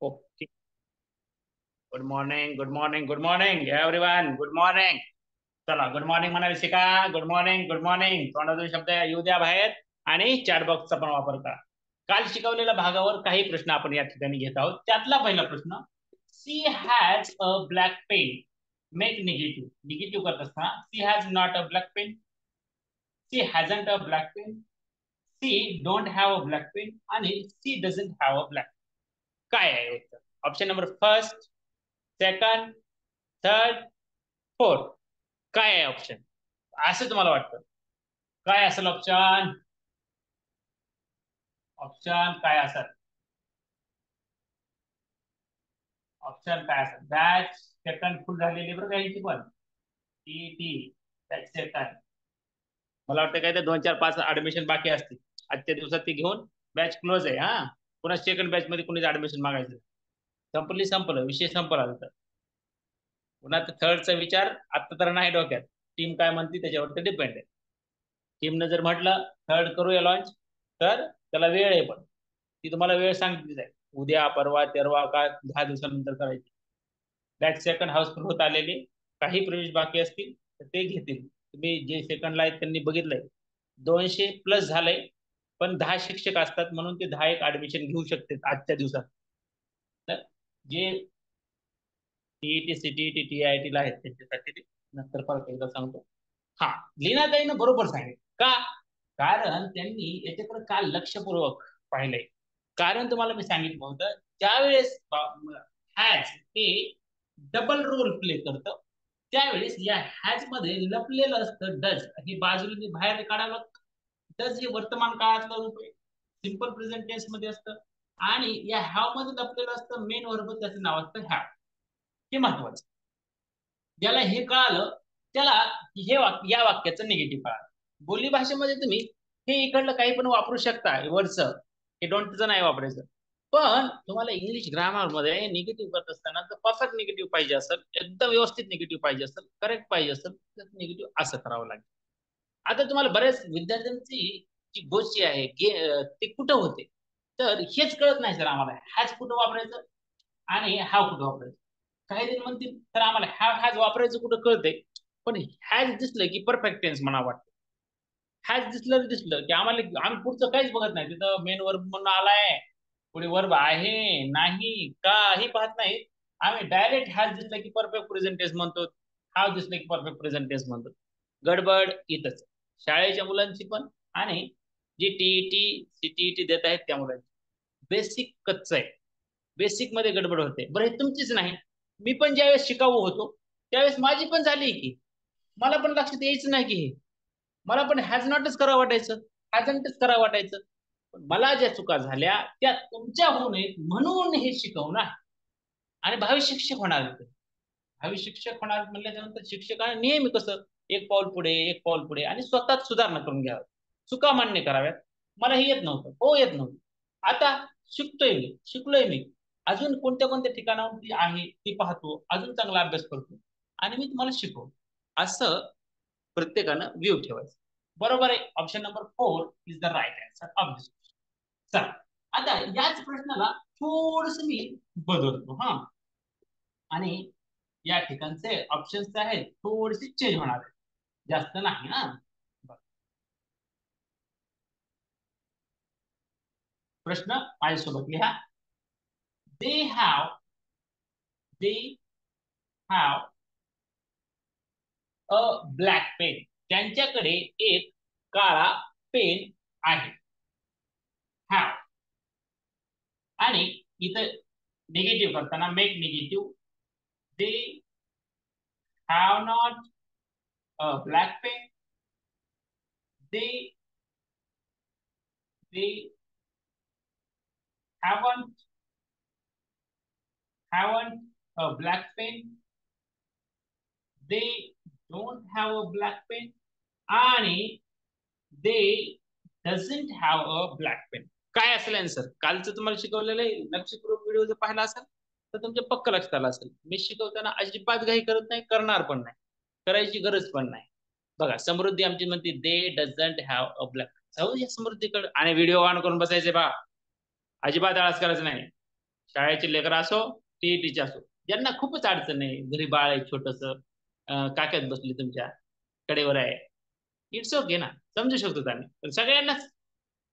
Okay. Good morning, good morning, good morning everyone. Good morning. चला good morning म्हणायला शिका. Good morning, good morning तोंडातून शब्द येऊ द्या बाहेर आणि चॅट बॉक्सचा पण वापर करा. काल शिकवलेल्या भागावर काही प्रश्न आपण या ठिकाणी घेत आहोत. त्यातला पहिला प्रश्न, she has a black pen make negative. Negative करत असताना she has not a black pen, she hasn't a black pen, she don't have a black pen आणि she doesn't have a black. काय आहे उत्तर? Option number first, second, third, fourth. काय आहे option असं तुम्हाला वाटतं? काय असेल ऑप्शन? ऑप्शन काय असेल? ऑप्शन काय असेल? बॅच सेकंड फुल झालेली बरं काही पण टी टी बॅच सेकंड. मला वाटतं काय ते 2 4 5 ऍडमिशन बाकी असतील. आजच्या दिवसात ती घेऊन बॅच क्लोज आहे. हा, पुन्हा सेकंड बॅच मध्ये कुणीच ऍडमिशन मागायचं? संपली, संपलं, विषय संपला. तर पुन्हा थर्डचा विचार आता तर नाही डोक्यात. टीम काय म्हणते त्याच्यावरती डिपेंड आहे. टीमनं जर म्हटलं थर्ड करूया लॉन्च, तर त्याला वेळ आहे, पण ती तुम्हाला वेळ सांगितली जाईल. उद्या, परवा, तेरवा का 10 दिवसानंतर करायची. बॅच सेकंड हाऊसफुल होत आलेली, काही प्रवेश बाकी असतील तर ते घेतील. तुम्ही जे सेकंडला आहेत त्यांनी बघितलंय 200+ झालंय, पण 10 शिक्षक असतात म्हणून ते 10 एक ऍडमिशन घेऊ शकते आजच्या दिवसात. तर जे टीईटी, सीटीईटी, टीआयटी ला आहेत त्यांच्यासाठी ते नंतर परत एकदा सांगतो. हा, लीनाताईनं बरोबर सांगितलं. का? कारण त्यांनी याच्याकडे काल लक्षपूर्वक पाहिलंय. कारण तुम्हाला मी सांगितलं होतं, ज्यावेळेस हॅज हे डबल रोल प्ले करतं, त्यावेळेस या हॅज मध्ये लपलेलं असतं डज. ही बाजूला बाहेर काढावं लागतं. डज हे वर्तमान काळातलं रूप आहे, सिंपल प्रेझेंट टेन्स मध्ये असतं. आणि या हॅव मध्ये लपलेलं असतं मेन वर्ब, त्याचं नाव असतं हॅव. हे महत्वाचं. ज्याला हे कळालं त्याला हे या वाक्याचं निगेटिव्ह कळालं. बोली भाषेमध्ये तुम्ही हे इकडलं काही पण वापरू शकता. वरचं हे डोंटचं नाही वापरायचं. पण तुम्हाला इंग्लिश ग्रामर मध्ये निगेटिव्ह करत असताना तर परफेक्ट निगेटिव्ह पाहिजे असेल, एकदम व्यवस्थित निगेटिव्ह पाहिजे असेल, करेक्ट पाहिजे असेल, तर निगेटिव्ह असं करावं लागेल. आता तुम्हाला बऱ्याच विद्यार्थ्यांची जी गोष्ट आहे ते कुठं होते, तर हेच कळत नाही सर आम्हाला. हॅज कुठं वापरायचं आणि हाव कुठं वापरायचं. काही जण म्हणतील तर आम्हाला हॅव हॅज वापरायचं कुठं कळतंय, पण हॅज दिसलं की परफेक्ट टेन्स म्हणा वाटतं. हॅज दिसलं की आम्हाला, आम्ही पुढचं काहीच बघत नाही. तिथं मेन वर्ब म्हणून आलाय, पुढे वर्ब आहे नाही काही पाहत नाही. आम्ही डायरेक्ट हॅज दिसलं की परफेक्ट प्रेझेंट टेन्स म्हणतो, हाव दिसलं की परफेक्ट प्रेझेंट टेन्स म्हणतो. गडबड इथंच शाळेच्या मुलांची पण आणि जी टीईटी सीटीईटी देत आहेत त्या मुलांची. बेसिक कच्च आहे, बेसिक मध्ये गडबड होते. बरं हे तुमचीच नाही, मी पण ज्यावेळेस शिकाऊ होतो त्यावेळेस माझी पण झाली की मला पण लक्षात यायचं नाही की मला पण हॅज नॉटच करावं वाटायचं, हॅजंटच करावं वाटायचं. पण मला ज्या चुका झाल्या त्या तुमच्या होऊ नयेत म्हणून हे शिकवणार. आणि भावी शिक्षक होणार होते. भावी शिक्षक होणार म्हणल्यानंतर शिक्षकाने नेहमी कसं एक पाऊल पुढे एक पाऊल पुढे आणि स्वतःच सुधारणा करून घ्याव्या, चुका मान्य कराव्यात. मला हे येत नव्हतं, हो येत नव्हतं. आता शिकतोय मी, शिकलोय मी. अजून कोणत्या कोणत्या ठिकाणावर ती आहे ती पाहतो, अजून चांगला अभ्यास करतो आणि मी तुम्हाला शिकवतो. असं प्रत्येकानं व्ह्यू ठेवायचं. बरोबर आहे. Option number 4 is the right answer of this. चला, आता याच प्रश्नाला थोडस मी बदलतो हा, आणि या ठिकाणचे ऑप्शन्स आहेत थोडेसे चेंज होणार आहेत, जास्त नाही ना. प्रश्न माझ्यासोबत लिहा. They have they have a black pen. त्यांच्याकडे एक काळा पेन आहे. हॅव. आणि इथं निगेटिव्ह करताना make negative. They have not a black pen. They they haven't haven't a black pen. They don't have a black pen. आणि they doesn't have a black pen. काय असेल आन्सर? कालचं तुम्हाला शिकवलेलं आहे, लक्षपूर्वक व्हिडिओ जर पाहिला असेल तर तुमच्या पक्क लक्षात आलं असेल. मी शिकवताना अजिबात घाई करत नाही, करणार पण नाही, करायची गरज पण नाही. बघा, समृद्धी आमची म्हणते दे डझंट हॅव अ ब्लॅक. जाऊ या समृद्धीकडे आणि व्हिडिओ ऑन करून बसायचे बा, अजिबात आळस करायचं नाही. शाळेचे लेकर असो टीईटीचे असो, ज्यांना खूपच अडचण आहे, घरी बाळ आहे छोटस, काक्यात बसली तुमच्या कडेवर आहे, इट्स ओके ना, समजू शकतो आम्ही, पण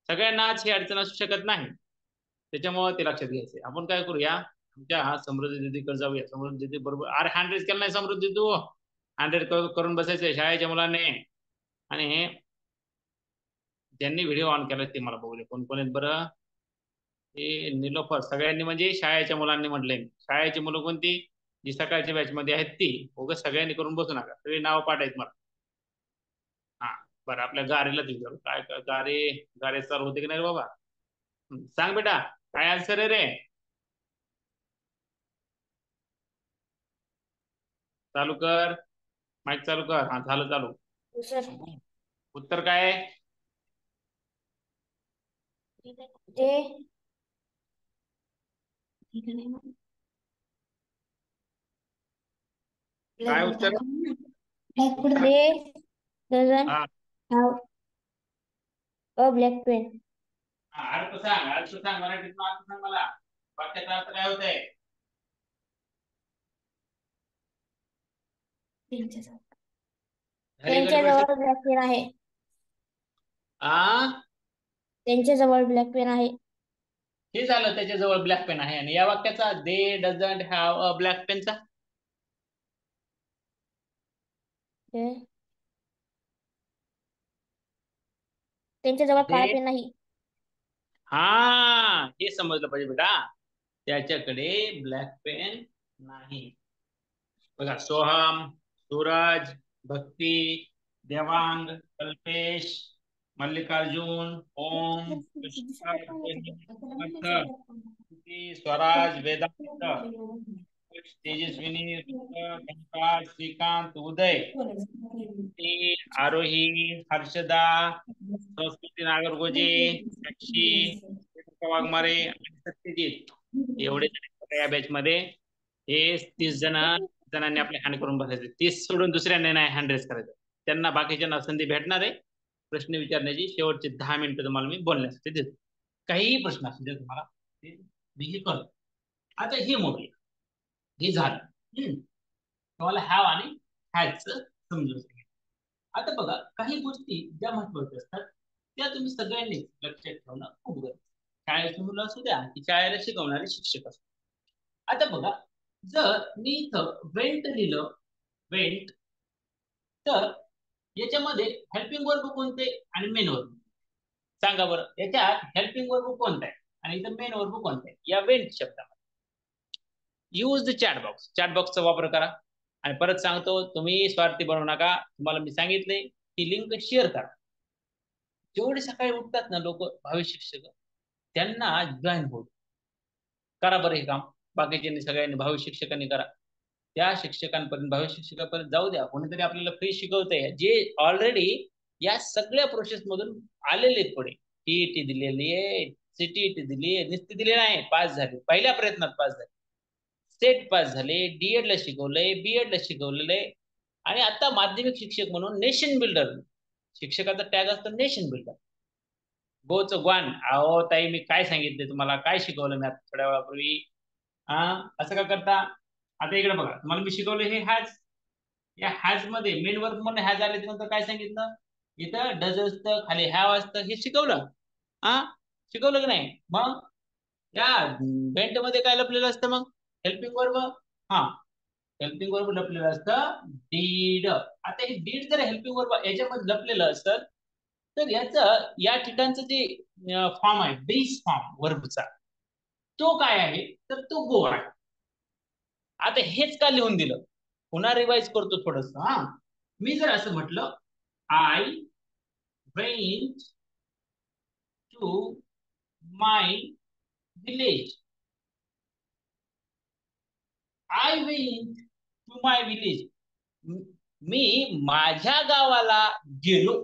सगळ्यांनाच ही अडचण असू शकत नाही. त्याच्यामुळे ते लक्षात घ्यायचे. आपण काय करूया, आमच्या समृद्धी दीदीकडे जाऊया. समृद्धी दीदी बरोबर, अरे 100 केलं नाही समृद्धी तू, 100 करून बसायचंय शाळेच्या मुलांनी. आणि ज्यांनी व्हिडिओ ऑन केला ते मला बघूया कोण कोण आहेत बरं. हे निलोफर सगळ्यांनी म्हणजे शाळेच्या मुलांनी म्हटलंय. शाळेची मुलं कोणती, जी सकाळच्या बॅच मध्ये आहेत ती. उगाच सगळ्यांनी करून बसू नका, सगळी नाव पाठ आहेत मला. हा, बरं आपल्या गारेला विचारू, काय काय गारे, गारे चालू होते की नाही रे बाबा. सांग बेटा, काय आन्सर आहे रे. चालू कर, माईक चालू कर. हा झालं चालू. सर उत्तर काय आहे? ते काय उत्तर? Blackboard उत्तर they doesn't हा, have a black pen. अर्थ सांग, अर्थ सांग, मराठीत अर्थ सांग मला. वाक्याचा अर्थ काय होतंय? घरी गडबड त्यांच्याजवळ ब्लॅक पेन आहे. आ, त्यांच्याजवळ ब्लॅक पेन आहे. हे झालं त्याच्याजवळ ब्लॅक पेन आहे. आणि या वाक्याचा दे डझंट हॅव अ ब्लॅक पेनचा ते त्यांच्याजवळ दे, काळा पेन नाही. हा हे समजलं पाहिजे बेटा, त्याच्याकडे ब्लॅक पेन नाही. बघा, सोहम, सूरज, भक्ती, देवांग, कल्पेश, मल्लिकार्जुन, ओम, पुष्कर, स्वराज, वेदांत, तेजस्विनी, गणराज, श्रीकांत, उदय, आरोही, हर्षदा, संस्कृती नागरगोजे, साक्षी, वाघमारे आणि सत्यजित, एवढे जण या बॅच मध्ये. हे 30 जणांनी आपले हँड करून बसायचे. 30 सोडून दुसऱ्यांनी नाही हँड रेस करायचं. त्यांना बाकीच्यांना संधी भेटणार आहे प्रश्न विचारण्याची. शेवटचे 10 मिनिटं तुम्हाला मी बोलण्यासाठी देतो. काहीही प्रश्न असू दे तुम्हाला, ते मी हे करतो. आता हे मोठे, हे झालं. तुम्हाला हॅव आणि हॅज समजून सांगितलं. आता बघा, काही गोष्टी ज्या महत्वाच्या असतात त्या तुम्ही सगळ्यांनी लक्षात ठेवणं खूप गरजेचं. शाळेची मुलं असू द्या की शाळेला शिकवणारे शिक्षक असू. आता बघा, जर मी इथं वेंट लिहिलं, वेंट, तर याच्यामध्ये हेल्पिंग वर्ब कोणते आणि मेन वर्ब सांगा बरं. याच्यात हेल्पिंग वर्ब कोणता आहे आणि इथं मेन वर्ब कोणता आहे या वेंट शब्दामध्ये. Use the chat box, chat बॉक्सचा वापर करा. आणि परत सांगतो, तुम्ही स्वार्थी बनवू नका. तुम्हाला मी सांगितले की लिंक शेअर करा. जेवढे सकाळी उठतात ना लोक, भावी शिक्षक, त्यांना जॉईन होऊ करा बरं हे काम. बाकीच्यांनी सगळ्यांनी भावी शिक्षकांनी करा. त्या शिक्षकांपर्यंत, भावी शिक्षकांपर्यंत जाऊ द्या. कोणीतरी आपल्याला फ्री शिकवतंय, जे ऑलरेडी या सगळ्या प्रोसेस मधून आलेले पुढे. टीईटी दिलेली आहे, सीटीईटी दिली आहे, निस्ती दिली नाही, पास झाले, पहिल्या प्रयत्नात पास झाले, स्टेट पास झाले, डीएड ला शिकवलंय, बीएड ला शिकवलेलं आहे. आणि आता माध्यमिक शिक्षक म्हणून नेशन बिल्डर, शिक्षकाचा टॅग असतो नेशन बिल्डर. गोच ग्वान. अहो ताई, मी काय सांगितले तुम्हाला, काय शिकवलं मी आता थोड्या वेळापूर्वी. हा, असं का करता. आता इकडे बघा, तुम्हाला मी शिकवलं हे हॅज. या हॅज मध्ये मेन वर्ब म्हणून हॅज आले, नंतर काय सांगितलं, इथं डज असतं, खाली हॅव असतं, हे शिकवलं. हा, शिकवलं की नाही. मग या बेंट मध्ये काय लपलेलं असतं मग, हेल्पिंग वर्ब. हा, हेल्पिंग वर्ब लपलेलं असतं डीड. आता हे डीड जर हेल्पिंग वर्ब याच्यामध्ये लपलेलं असतं, तर याचं या ठिकाणचं जे फॉर्म आहे, बेस फॉर्म वर्बचा, तो काय आहे, तर तो गो आहे. आता हेच का लिहून दिलं, पुन्हा रिवाइज करतो थोडस. हा, मी जर असं म्हटलं, I went to my village, I went to my village, मी माझ्या गावाला गेलो.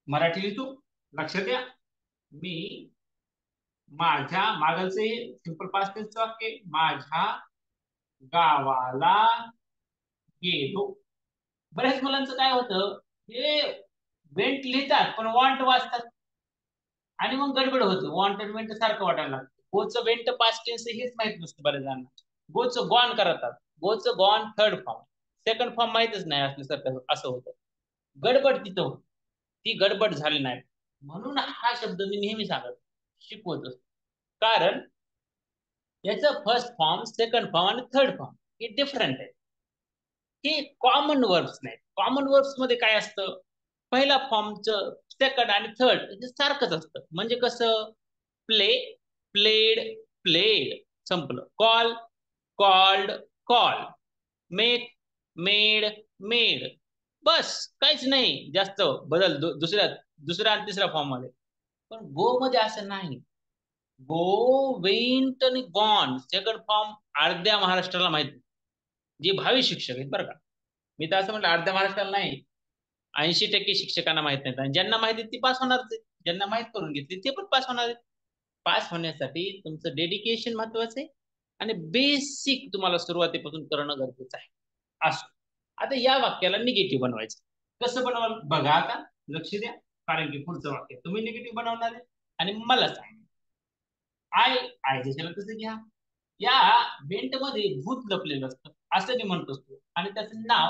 मराठी लिहितो, लक्षात द्या. मी माझ्या, मागलचे सिंपल पास्ट टेन्सचं वाक्य, माझ्या गावाला गेलो. बऱ्याच मुलांचं काय होतं, हे वेंट लिहितात पण वॉन्ट वाचतात आणि मग गडबड होतं. वॉन्टेड वेंट सारखं वाटायला लागतं. गोचं वेंट पास्ट टेन्स हेच माहित नसतं बऱ्याच जणांना. गोचं गॉन करतात, गोचं gone third form, second form माहितच नाही असल्यासारखं असं होतं. गडबड तिथं होती, ती गडबड झाली नाही. म्हणून हा शब्द मी नेहमी सांगत शिकवत असतो. कारण याचं फर्स्ट फॉर्म, सेकंड फॉर्म आणि थर्ड फॉर्म हे डिफरंट आहे. हे कॉमन वर्ब्स नाही. कॉमन वर्ब्स मध्ये काय असतं, पहिला फॉर्मचं सेकंड आणि थर्ड हे सारखंच असतं. म्हणजे कसं, प्ले, प्लेड, प्लेड, संपलं. Call, called, call, make, made, made, बस. काहीच नाही जास्त बदल दुसऱ्या आणि तिसऱ्या फॉर्म मध्ये. पण गो मध्ये असं नाही. गो, वेंट आणि गॉन सेकंड फॉर्म अर्ध्या महाराष्ट्राला माहिती, जे भावी शिक्षक आहेत बरं का. मी तर असं म्हटलं अर्ध्या महाराष्ट्राला नाही, 80% शिक्षकांना माहित नाहीत. आणि ज्यांना माहिती ती पास होणारच आहे, ज्यांना माहित करून घेतली ते पण पास होणार आहेत. पास होण्यासाठी तुमचं डेडिकेशन महत्वाचं आहे आणि बेसिक तुम्हाला सुरुवातीपासून करणं गरजेचं आहे. असं आता या वाक्याला निगेटिव्ह बनवायचं. कसं बनवाल बघा आता, लक्ष द्या. कारण की पुढचं वाक्य तुम्ही निगेटिव्ह बनवणार आहे आणि मला सांगा. आय आय जशाला तसं घ्या. या वेंट मध्ये भूत लपलेलं असतं असं मी म्हणत असतो आणि त्याचं नाव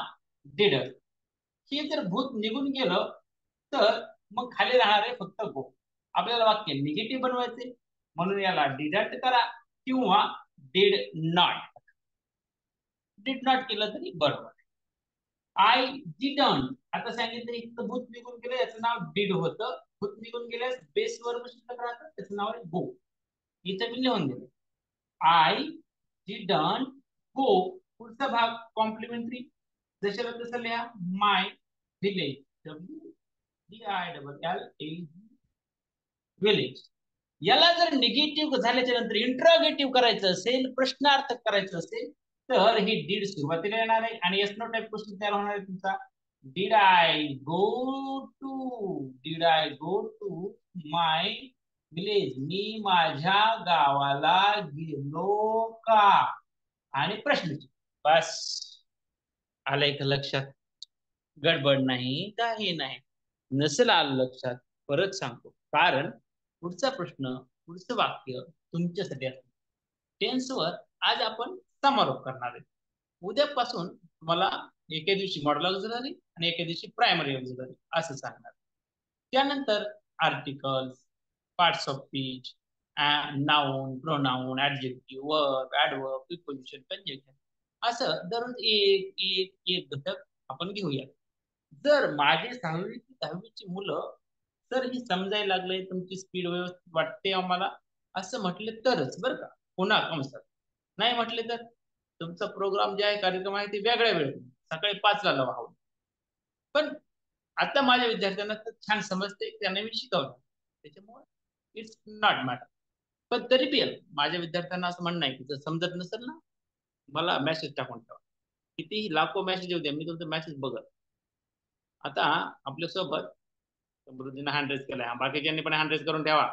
डिडर. हे जर भूत निघून गेलं तर मग खाली राहणार आहे फक्त गो. आपल्याला वाक्य निगेटिव्ह बनवायचे म्हणून याला डिडंट करा किंवा डिड नॉट. डिड नॉट केलं तरी बरोबर. आय डिडंट, आता सांगितलं इथं भूत निघून गेलं याचं नाव डिड होतं. भूत निघून गेल्यास बेस वर शिल्लक राहतं त्याचं नाव आहे गो. इथं मी लिहून दिलं आय डिडंट गो. पुढचा भाग कॉम्प्लिमेंटरी, जशाला तसं लिहा. माय विलेज, WDILL विलेज. याला जर निगेटिव्ह झाल्याच्या नंतर इंट्रोगेटिव्ह करायचं असेल, प्रश्नार्थक करायचं असेल तर ही डीड सुरुवातीला येणार आहे आणि एस नो टाइप क्वेश्चन तयार होणार आहे तुमचा. Did I go to my village, मी माझ्या गावाला गेलो का, आणि प्रश्न. बस आलंय का लक्षात? गडबड नाही, काही नाही. नसेल आलं लक्षात परत सांगतो, कारण पुढचा प्रश्न, पुढचं वाक्य तुमच्यासाठी असतं. टेन्सवर आज आपण समारोप करणार आहे. उद्यापासून तुम्हाला एके दिवशी मॉडल ऑक्झिलरी आणि एके दिवशी प्रायमरी ऑक्झिलरी असं सांगणार. त्यानंतर articles, parts of speech, noun, pronoun, adjective, verb, adverb, preposition, conjunction, असं दररोज एक एक एक घटक आपण घेऊया. जर माझे 6वी ते 10वीची मुलं तर ही समजायला लागले, तुमची स्पीड व्यवस्थित वाटते आम्हाला असं म्हटले तरच बरं का, पुन्हा कंसात. नाही म्हटले तर तुमचा प्रोग्राम जे आहे, कार्यक्रम आहे ते वेगळ्या वेळेत सकाळी 5ला लावा. पण आता माझ्या विद्यार्थ्यांना तर छान समजते, त्यांना मी शिकवलं, त्याच्यामुळे इट्स नॉट मॅटर. पण तरी बी माझ्या विद्यार्थ्यांना असं म्हणणं आहे की जर समजत नसेल ना, मला मेसेज टाकून ठेवा. कितीही लाखो मेसेज येऊ द्या, मी तुमचा मेसेज बघत. आता आपल्यासोबत समृद्धीने हँड रेज केलाय, बाकीच्यांनी पण हँड रेज करून ठेवा.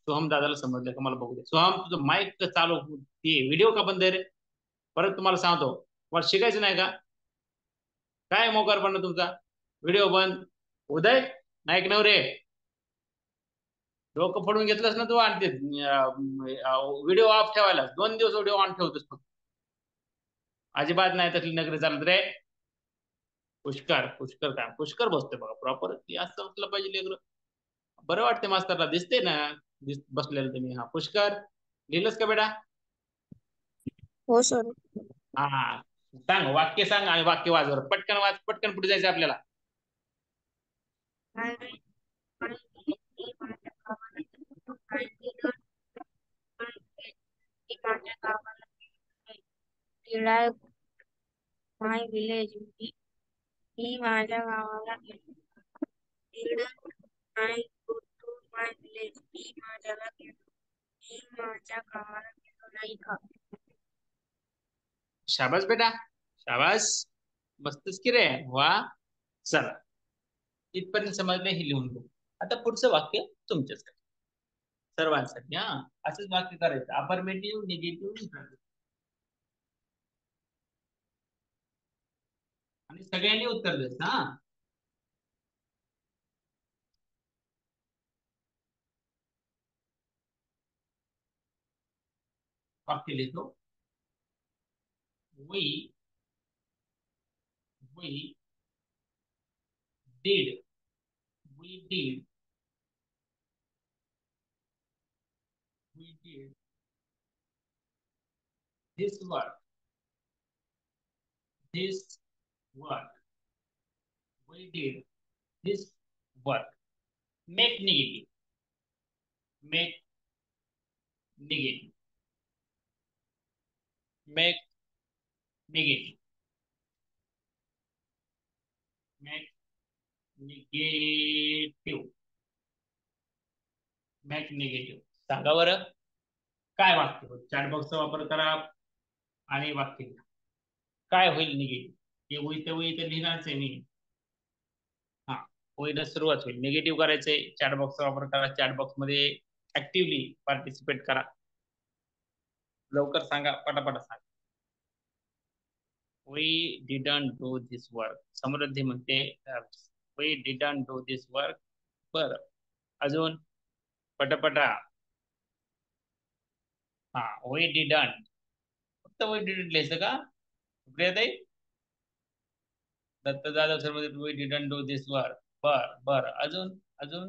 सोहम दादाला समजलं का मला बघू दे. सोहम तुझं माईक चालू, ते व्हिडिओ का बंद आहे रे? परत तुम्हाला सांगतो, मला शिकायचं नाही का? काय मोकारपणा तुमचा? व्हिडिओ बंद. उदय नाईक नवरे, डोकं फोडून घेतलंस ना तू, आणि व्हिडिओ ऑफ ठेवायला 2 दिवस व्हिडिओ ऑन ठेवतोस तू. अजिबात नाही तसली नगरी चालत रे. पुष्कर पुष्कर काय पुष्कर बसतोय बघा प्रॉपर, ती असं असलं पाहिजे लेकरं. बरं वाटते मास्तरला, दिसते ना बसलेलं तुम्ही. हा पुष्कर, लिहिलंस का बेटा? हो सर. हा सांग, वाक्य सांग आणि वाक्य वाजवर पटकन वाच, पटकन पुढे जायचं आपल्याला. माय विलेज, मी माझ्या गावाला गेलो. Did I go to my village? मी माझ्याला गेलो. मी माझ्या गावाला गेलो नाही का? शाबास बेटा, शाबास, मस्तच की रे, वा. चला, इथपर्यंत समजले, हे लिहून घेऊ. आता पुढचं वाक्य तुमच्यासाठी, सर्वांसाठी. हा असंच वाक्य करायचं, अफर्मेटिव्ह, निगेटिव्ह, इंट्रोगेटिव्ह, आणि सगळ्यांनी उत्तर द्यायचं. हा वाक्य लिहितो. We did we did this work this work we did this work. Make negative. Make negative. Make negative. Make negative. Make negative. सांगा बरं काय वाक्य होईल. चॅट बॉक्सचा वापर करा आणि वाक्य लिहा. काय होईल निगेटिव्ह. जे होईल ते होईल ते लिहिणारच आहे मी. हा होईल सुरुवात होईल. निगेटिव्ह करायचंय. चॅट बॉक्सचा वापर करा. चॅट बॉक्स मध्ये ऍक्टिव्हली पार्टिसिपेट करा. लवकर सांगा. पटापट सांगा. We didn't do this work. समृद्धी म्हणते we didn't do this work. बरं अजून पटापटा. हा we didn't. फक्त we didn't लिहायचं का प्रियाताई. दत्त जाधव सर मध्ये we didn't do this work. बर अजून अजून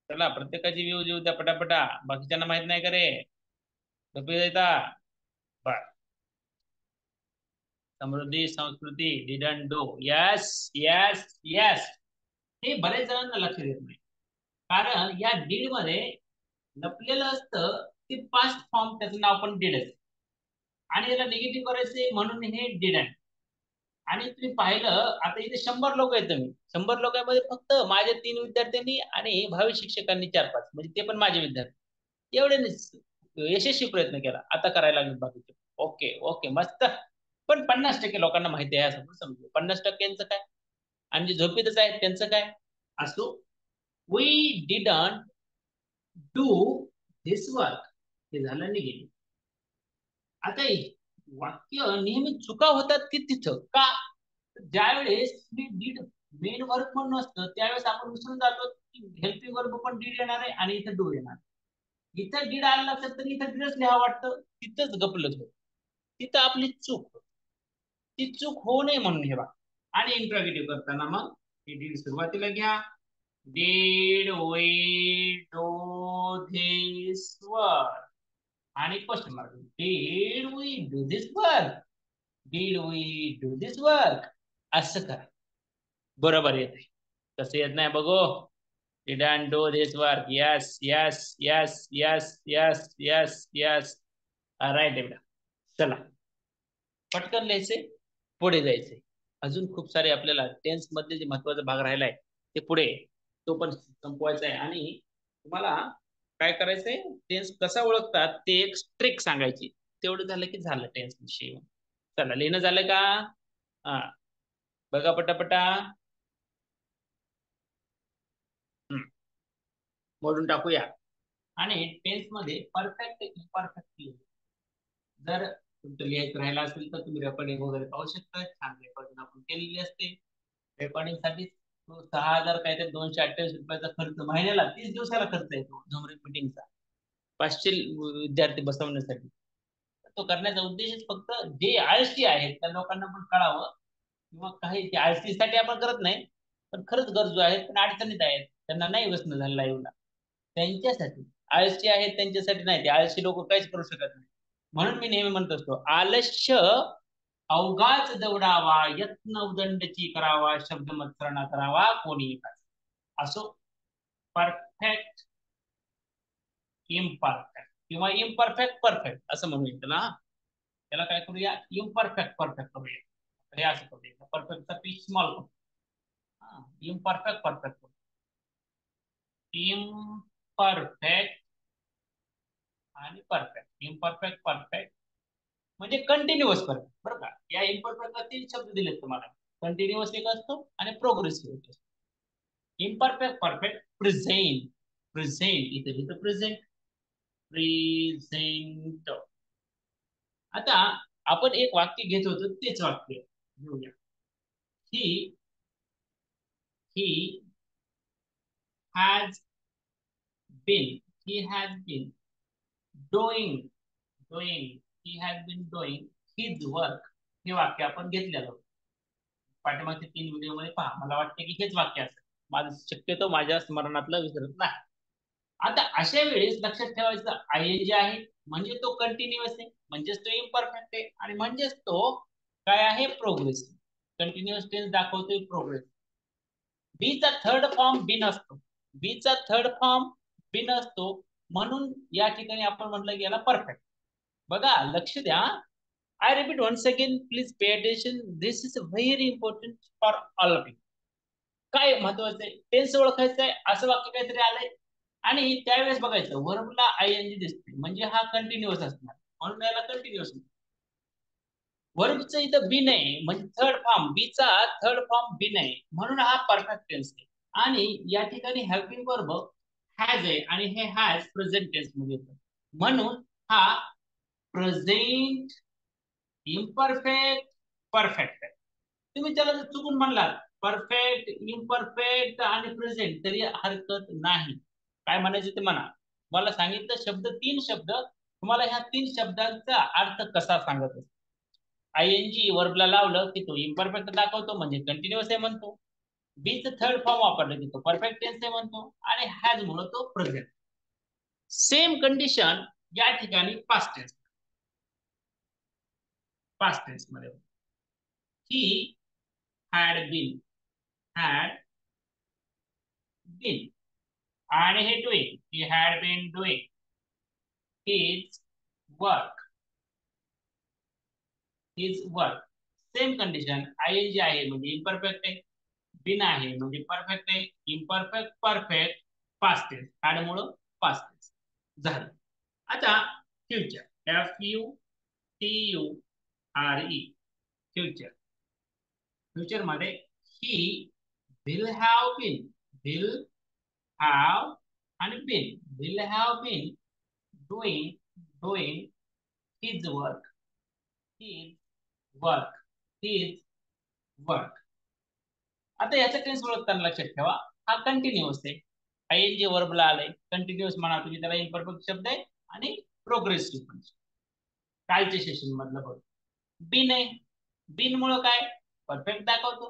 चला प्रत्येकाची व्ह्यू देऊ द्या पटापटा. बाकीच्यांना माहित नाही का रे. देता बर. समृद्धी संस्कृती didn't do. Yes yes yes. हे बरेच जणांना लक्ष देत नाही. कारण या डीड मध्ये लपलेलं असतं ते पास्ट फॉर्म. त्याचं नाव पण डीड असतं आणि याला निगेटिव्ह करायचे म्हणून हे डिडंट. आणि तुम्ही पाहिलं आता इथे 100 लोक आहेत. तुम्ही 100 लोकांमध्ये फक्त माझ्या 3 विद्यार्थ्यांनी आणि भावी शिक्षकांनी 4-5 म्हणजे ते पण माझे विद्यार्थी एवढे यशस्वी प्रयत्न केला. आता करायला लागेल बाकीचे. ओके ओके मस्त. पण 50% लोकांना माहिती आहे असं समजू. 50%चं काय आणि जे झोपेतच आहेत त्यांचं काय. असो we didn't do this work. हे झालं निगेटिव्ह. आता वाक्य नेहमी चुका होतात की तिथं का. ज्यावेळेस मी डीड मेन वर्क म्हणून असतं त्यावेळेस आपण विसरून जातो की हेल्पिंग वर्ब पण डीड येणार आहे आणि इथं डू येणार. इथं डीड आलं लक्षात तर इथं डीडच लिहा वाटतं. तिथंच गपलत होत. तिथं आपली चूक. ती चूक होऊ नये म्हणून हे बघा. आणि इंट्रोगेटिव्ह करताना मग ही डीड सुरुवातीला घ्या. Did we do this work आणि question mark. Did we do this work. Did we do this work. असं करा. बरोबर येते. कसं येत नाही बघू. didn't do this work. Yes, yes, yes, yes, yes, yes, yes. Right बेटा. चला पटकन लिहायचे. पुढे जायचे. अजून खूप सारे आपल्याला टेन्स मधले जे महत्वाचा भाग राहिलाय ते पुढे तो पण संपवायचा आहे. आणि तुम्हाला काय करायचंय टेन्स कसा ओळखतात ते एक ट्रिक सांगायची. तेवढं झालं की झालं टेन्स विषयी. चला लिहिणं झालं का. हा बघा पटापटा. मोडून टाकूया. आणि टेन्स मध्ये परफेक्ट इम्परफेक्ट. जर तुमचं लिहायचं राहिला असेल तर तुम्ही रेकॉर्डिंग वगैरे पाहू शकता. छान रेकॉर्डिंग आपण केलेली असते. रेकॉर्डिंग साठी 6,000 काय तर 228 रुपयाचा खर्च महिन्याला 30 दिवसाला खर्च येतो झूम मीटिंगचा. 500 विद्यार्थी बसवण्यासाठी. तो करण्याचा उद्देशच फक्त जे आळशी आहेत त्या लोकांना पण कळावं. किंवा काही ते आळशीसाठी आपण करत नाही पण खरंच गरजू आहेत पण अडचणीत आहेत त्यांना नाही बसणं झालं लाईव्हला त्यांच्यासाठी. आळशी आहेत त्यांच्यासाठी नाही. ते आळशी लोक काहीच करू शकत नाही. म्हणून मी नेहमी म्हणत असतो आलस्य अवघाच दौडावा यत्न उदंडची करावा शब्द मत्सरणा करावा कोणी असो. परफेक्ट इम्परफेक्ट किंवा इम्परफेक्ट परफेक्ट असं म्हणूया त्याला. त्याला काय करूया इम्परफेक्ट परफेक्ट करूया. हे असं करूया. परफेक्टचा पी स्मॉल करू. Imperfect perfect. इम्परफेक्ट आणि परफेक्ट. इम्परफेक्ट परफेक्ट म्हणजे कंटिन्युअस परफेक्ट बरं का. या इम्परफेक्टला 3 शब्द दिलेत तुम्हाला. कंटिन्युअस एक असतो आणि प्रोग्रेसिव्ह एक असतो. Imperfect perfect present. प्रेझेंट इथं प्रेझेंट. प्रेझेंट. आता आपण एक वाक्य घेत होतो तेच वाक्य घेऊया. He has been. He has been doing doing he has been doing his work हे वाक्य आपण घेतलेलं होतं. पाठीमागच्या 3 व्हिडिओ मध्ये पहा. मला वाटते की हेच वाक्य असेल. माझं शक्यतो माझ्या स्मरणातलं विसरत नाही. आता अशा वेळेस लक्षात ठेवायचं आयएनजी आहे म्हणजे तो कंटिन्युअस आहे, म्हणजेच तो इम्परफेक्ट आहे, आणि म्हणजेच तो काय आहे, प्रोग्रेस. कंटिन्युअस टेन्स दाखवतोय प्रोग्रेस. बी चा थर्ड फॉर्म बिन असतो. बी चा थर्ड फॉर्म बिन असतो, म्हणून या ठिकाणी आपण म्हटलं की याला परफेक्ट. बघा, लक्ष द्या. I repeat once again, please pay attention. This is very important for all of you. काय महत्वाचं आहे, टेन्स ओळखायचं आहे. असं वाक्य काहीतरी आलंय आणि त्यावेळेस बघायचं वर्बला आयएनजी दिसते म्हणजे हा कंटिन्युअस असणार, म्हणून याला कंटिन्युअस. वर्बचं इथं बी नाही म्हणजे थर्ड फॉर्म, बीचा थर्ड फॉर्म बी नाही म्हणून हा परफेक्ट टेन्स आहे. आणि या ठिकाणी हेल्पिंग वर्ब हॅज आहे आणि हे हॅज प्रेझेंट टेन्स मध्ये येतं, म्हणून हा प्रेझेंट इम्परफेक्ट परफेक्ट आहे. तुम्ही त्याला जर चुकून म्हणलात परफेक्ट इम्परफेक्ट आणि प्रेझेंट तरी हरकत नाही. काय म्हणायचं ते म्हणा. मला सांगितलं शब्द 3 शब्द, तुम्हाला ह्या 3 शब्दांचा अर्थ कसा सांगत असतो. आयएनजी वर्बला लावलं की तो इम्परफेक्ट दाखवतो म्हणजे कंटिन्युअस आहे म्हणतो. बीचं थर्ड फॉर्म वापरलं की तो परफेक्ट टेन्स आहे म्हणतो आणि हॅज मुळे तो प्रेझेंट. सेम कंडिशन या ठिकाणी पास्ट टेन्स. पास्ट टेन्स मध्ये ही had been आणि हे doing, he had been doing his work. Same condition. ING आहे म्हणजे इम्परफेक्ट आहे, बिन आहे म्हणजे परफेक्ट आहे, imperfect perfect past tense, had मुळे पास्ट टेन्स झालं. आता फ्युचर, FUTURE, फ्युचर. फ्युचर मध्ये ही will have been, will have आणि been, will have been doing his work, his work, his work. आता याचा टेन्स ओळखताना लक्षात ठेवा हा कंटिन्युअस आहे. आयएनजी वर्बला आलाय कंटिन्युअस म्हणा तुम्ही त्याला, इम्परफेक्ट शब्द आहे आणि प्रोग्रेसिव्ह पण. कालच्या सेशन मधलं बघ. बिन आहे, बिन मुळे काय परफेक्ट दाखवतो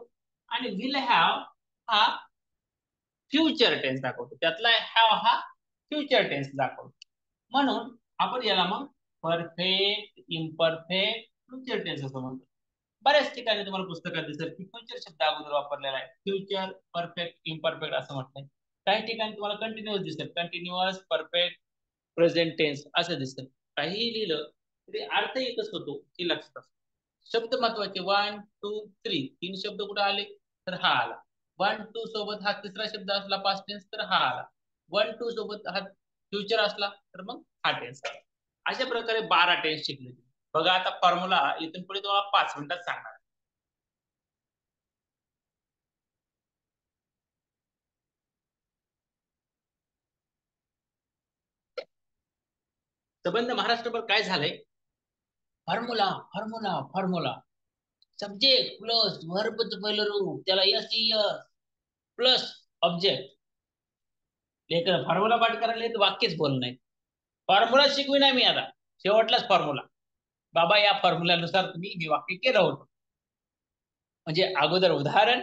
आणि विल हॅव हा फ्युचर टेन्स दाखवतो. त्यातला हॅव हा फ्युचर टेन्स दाखवतो, म्हणून आपण याला मग परफेक्ट इम्परफेक्ट फ्युचर टेन्स असं म्हणतो. बऱ्याच ठिकाणी तुम्हाला पुस्तकात दिसेल की फ्युचर शब्द अगोदर वापरलेला आहे, फ्युचर परफेक्ट इम्परफेक्ट असं म्हटलंय. काही ठिकाणी तुम्हाला कंटिन्युअस दिसेल, कंटिन्युअस परफेक्ट प्रेझेंट टेन्स असं दिसेल. काहीही लिहिलं तरी अर्थ एकच होतो की लक्षात असतो. शब्द महत्वाचे 1 2 3 3 शब्द कुठे आले तर हा आला. 1 2 सोबत हा तिसरा शब्द असला पास्ट टेन्स तर हा आला. 1 2 सोबत हा फ्युचर असला तर मग हा टेन्स आला. अशा प्रकारे 12 टेन्स शिकले. बघा आता फॉर्म्युला इथून पुढे तुम्हाला 5 मिनिटात सांगणार. संबंध महाराष्ट्रभर काय झालंय, formula formula formula. Subject plus वर्बचं पहिलं रूप त्याला यस प्लस ऑब्जेक्ट. लेकर फॉर्म्युला पाठ करायला तर वाक्यच बोल नाही. फॉर्म्युला शिकवी नाही मी आता, शेवटलाच फॉर्म्युला. बाबा या फॉर्म्युल्यानुसार तुम्ही हे वाक्य केलं होतं. म्हणजे अगोदर उदाहरण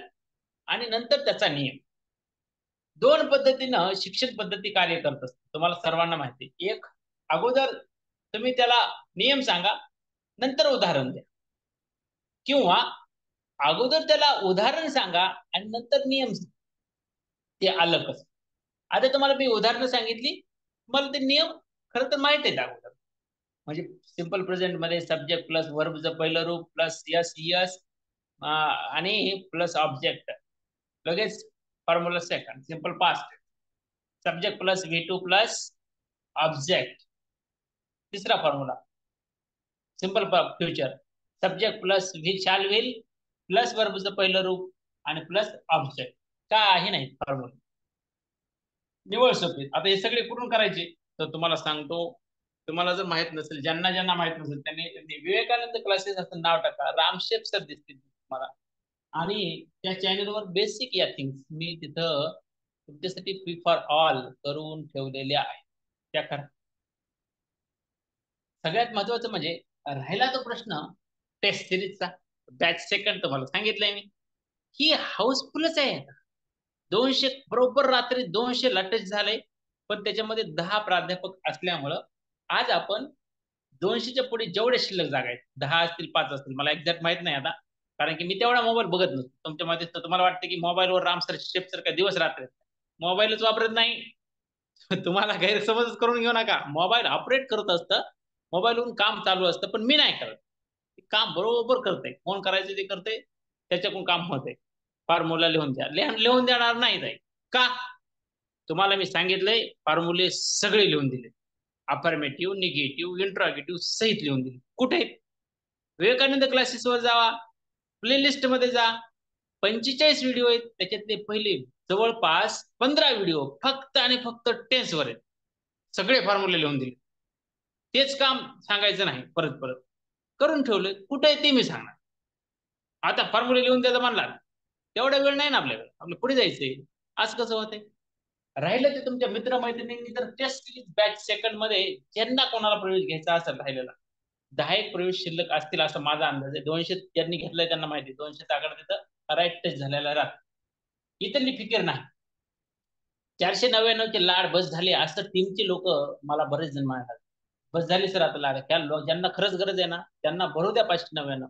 आणि नंतर त्याचा नियम. 2 पद्धतीनं शिक्षण पद्धती कार्य करत असते, तुम्हाला सर्वांना माहिती. एक, अगोदर तुम्ही त्याला नियम सांगा नंतर उदाहरण द्या, किंवा अगोदर त्याला उदाहरण सांगा आणि नंतर नियम सांगा. ते आलं कसं. आता तुम्हाला मी उदाहरणं सांगितली, मला ते नियम खरं तर माहित आहेत अगोदर. म्हणजे सिंपल प्रेझेंट मध्ये सब्जेक्ट प्लस वर्बचं पहिलं रूप प्लस यस आणि प्लस ऑब्जेक्ट. लगेच formula second simple past, subject plus V2 plus object. तिसरा formula simple future, subject plus shall will plus वर्बचं पहिलं रूप आणि प्लस ऑब्जेक्ट. काही नाही फॉर्म्युला, निवळ सोपे. आता हे सगळे कुठून करायचे तर तुम्हाला सांगतो. तुम्हाला जर माहित नसेल, ज्यांना ज्यांना माहित नसेल त्यांनी विवेकानंद क्लासेस असं नाव टाका, रामशेप सर दिसतील तुम्हाला. आणि त्या चॅनलवर बेसिक या थिंग्स मी तिथं तुमच्यासाठी फ्री फॉर ऑल करून ठेवलेल्या आहे, त्या करा. सगळ्यात महत्वाचं म्हणजे राहिला तो प्रश्न टेस्ट सिरीजचा. बॅच सेकंड तुम्हाला सांगितलंय मी ही हाऊसफुलच आहे. 200 बरोबर रात्री 200 टच झाले. पण त्याच्यामध्ये 10 प्राध्यापक असल्यामुळं आज आपण 200च्या पुढे जेवढे शिल्लक जागा आहेत 10 असतील 5 असतील मला एक्झॅक्ट माहित नाही आता, कारण की मी तेवढा मोबाईल बघत नसतो. तुमच्या मध्ये तुम्हाला वाटतं की मोबाईलवर रामसर शेफ का दिवस रात्र मोबाईलच वापरत नाही. तुम्हाला गैरसमज करून घेऊ नका. मोबाईल ऑपरेट करत असतं, मोबाईलवरून काम चालू असतं, पण मी नाही करत. काम बरोबर करते. फोन करायचे ते करते, त्याच्याकडून काम होते. फॉर्म्युला लिहून द्या. लिहून देणार नाही ताई. का? तुम्हाला मी सांगितलंय फॉर्म्युले सगळे लिहून दिले. अफर्मेटिव्ह, निगेटिव्ह, इंट्रोगेटिव्ह सहित लिहून दिले. कुठे आहेत? विवेकानंद क्लासेसवर जावा, प्लेलिस्ट मध्ये जा. 45 व्हिडिओ आहेत. त्याच्यातले पहिले जवळपास 15 व्हिडिओ फक्त आणि फक्त टेन्सवर आहेत. सगळे फॉर्म्युले लिहून दिले. तेच काम सांगायचं नाही परत परत. करून ठेवलं. कुठे आहे ते मी सांगणार. आता फॉर्म्युले लिहून द्यायचं म्हणला तेवढा वेळ नाही ना आपल्याकडे. आपलं पुढे जायचंय. आज कसं होतंय? राहिलं ते तुमच्या मित्रमैत्रिणींनी तर टेस्ट सिरीज बॅच सेकंड मध्ये ज्यांना कोणाला प्रवेश घ्यायचा असेल राहिलेला 10 प्रवेश शिल्लक असतील असं माझा अंदाज आहे. 200 ज्यांनी घेतलंय त्यांना माहिती 200 आकडा तिथं राईट टच झालेला राहत. इथली फिकर नाही. 499 चे लाड बस झाले असं टीमचे लोक मला बरेच जण म्हणतात. बस झाली सर आता लाड ज्यांना खरंच गरज आहे ना त्यांना भरू द्या 599.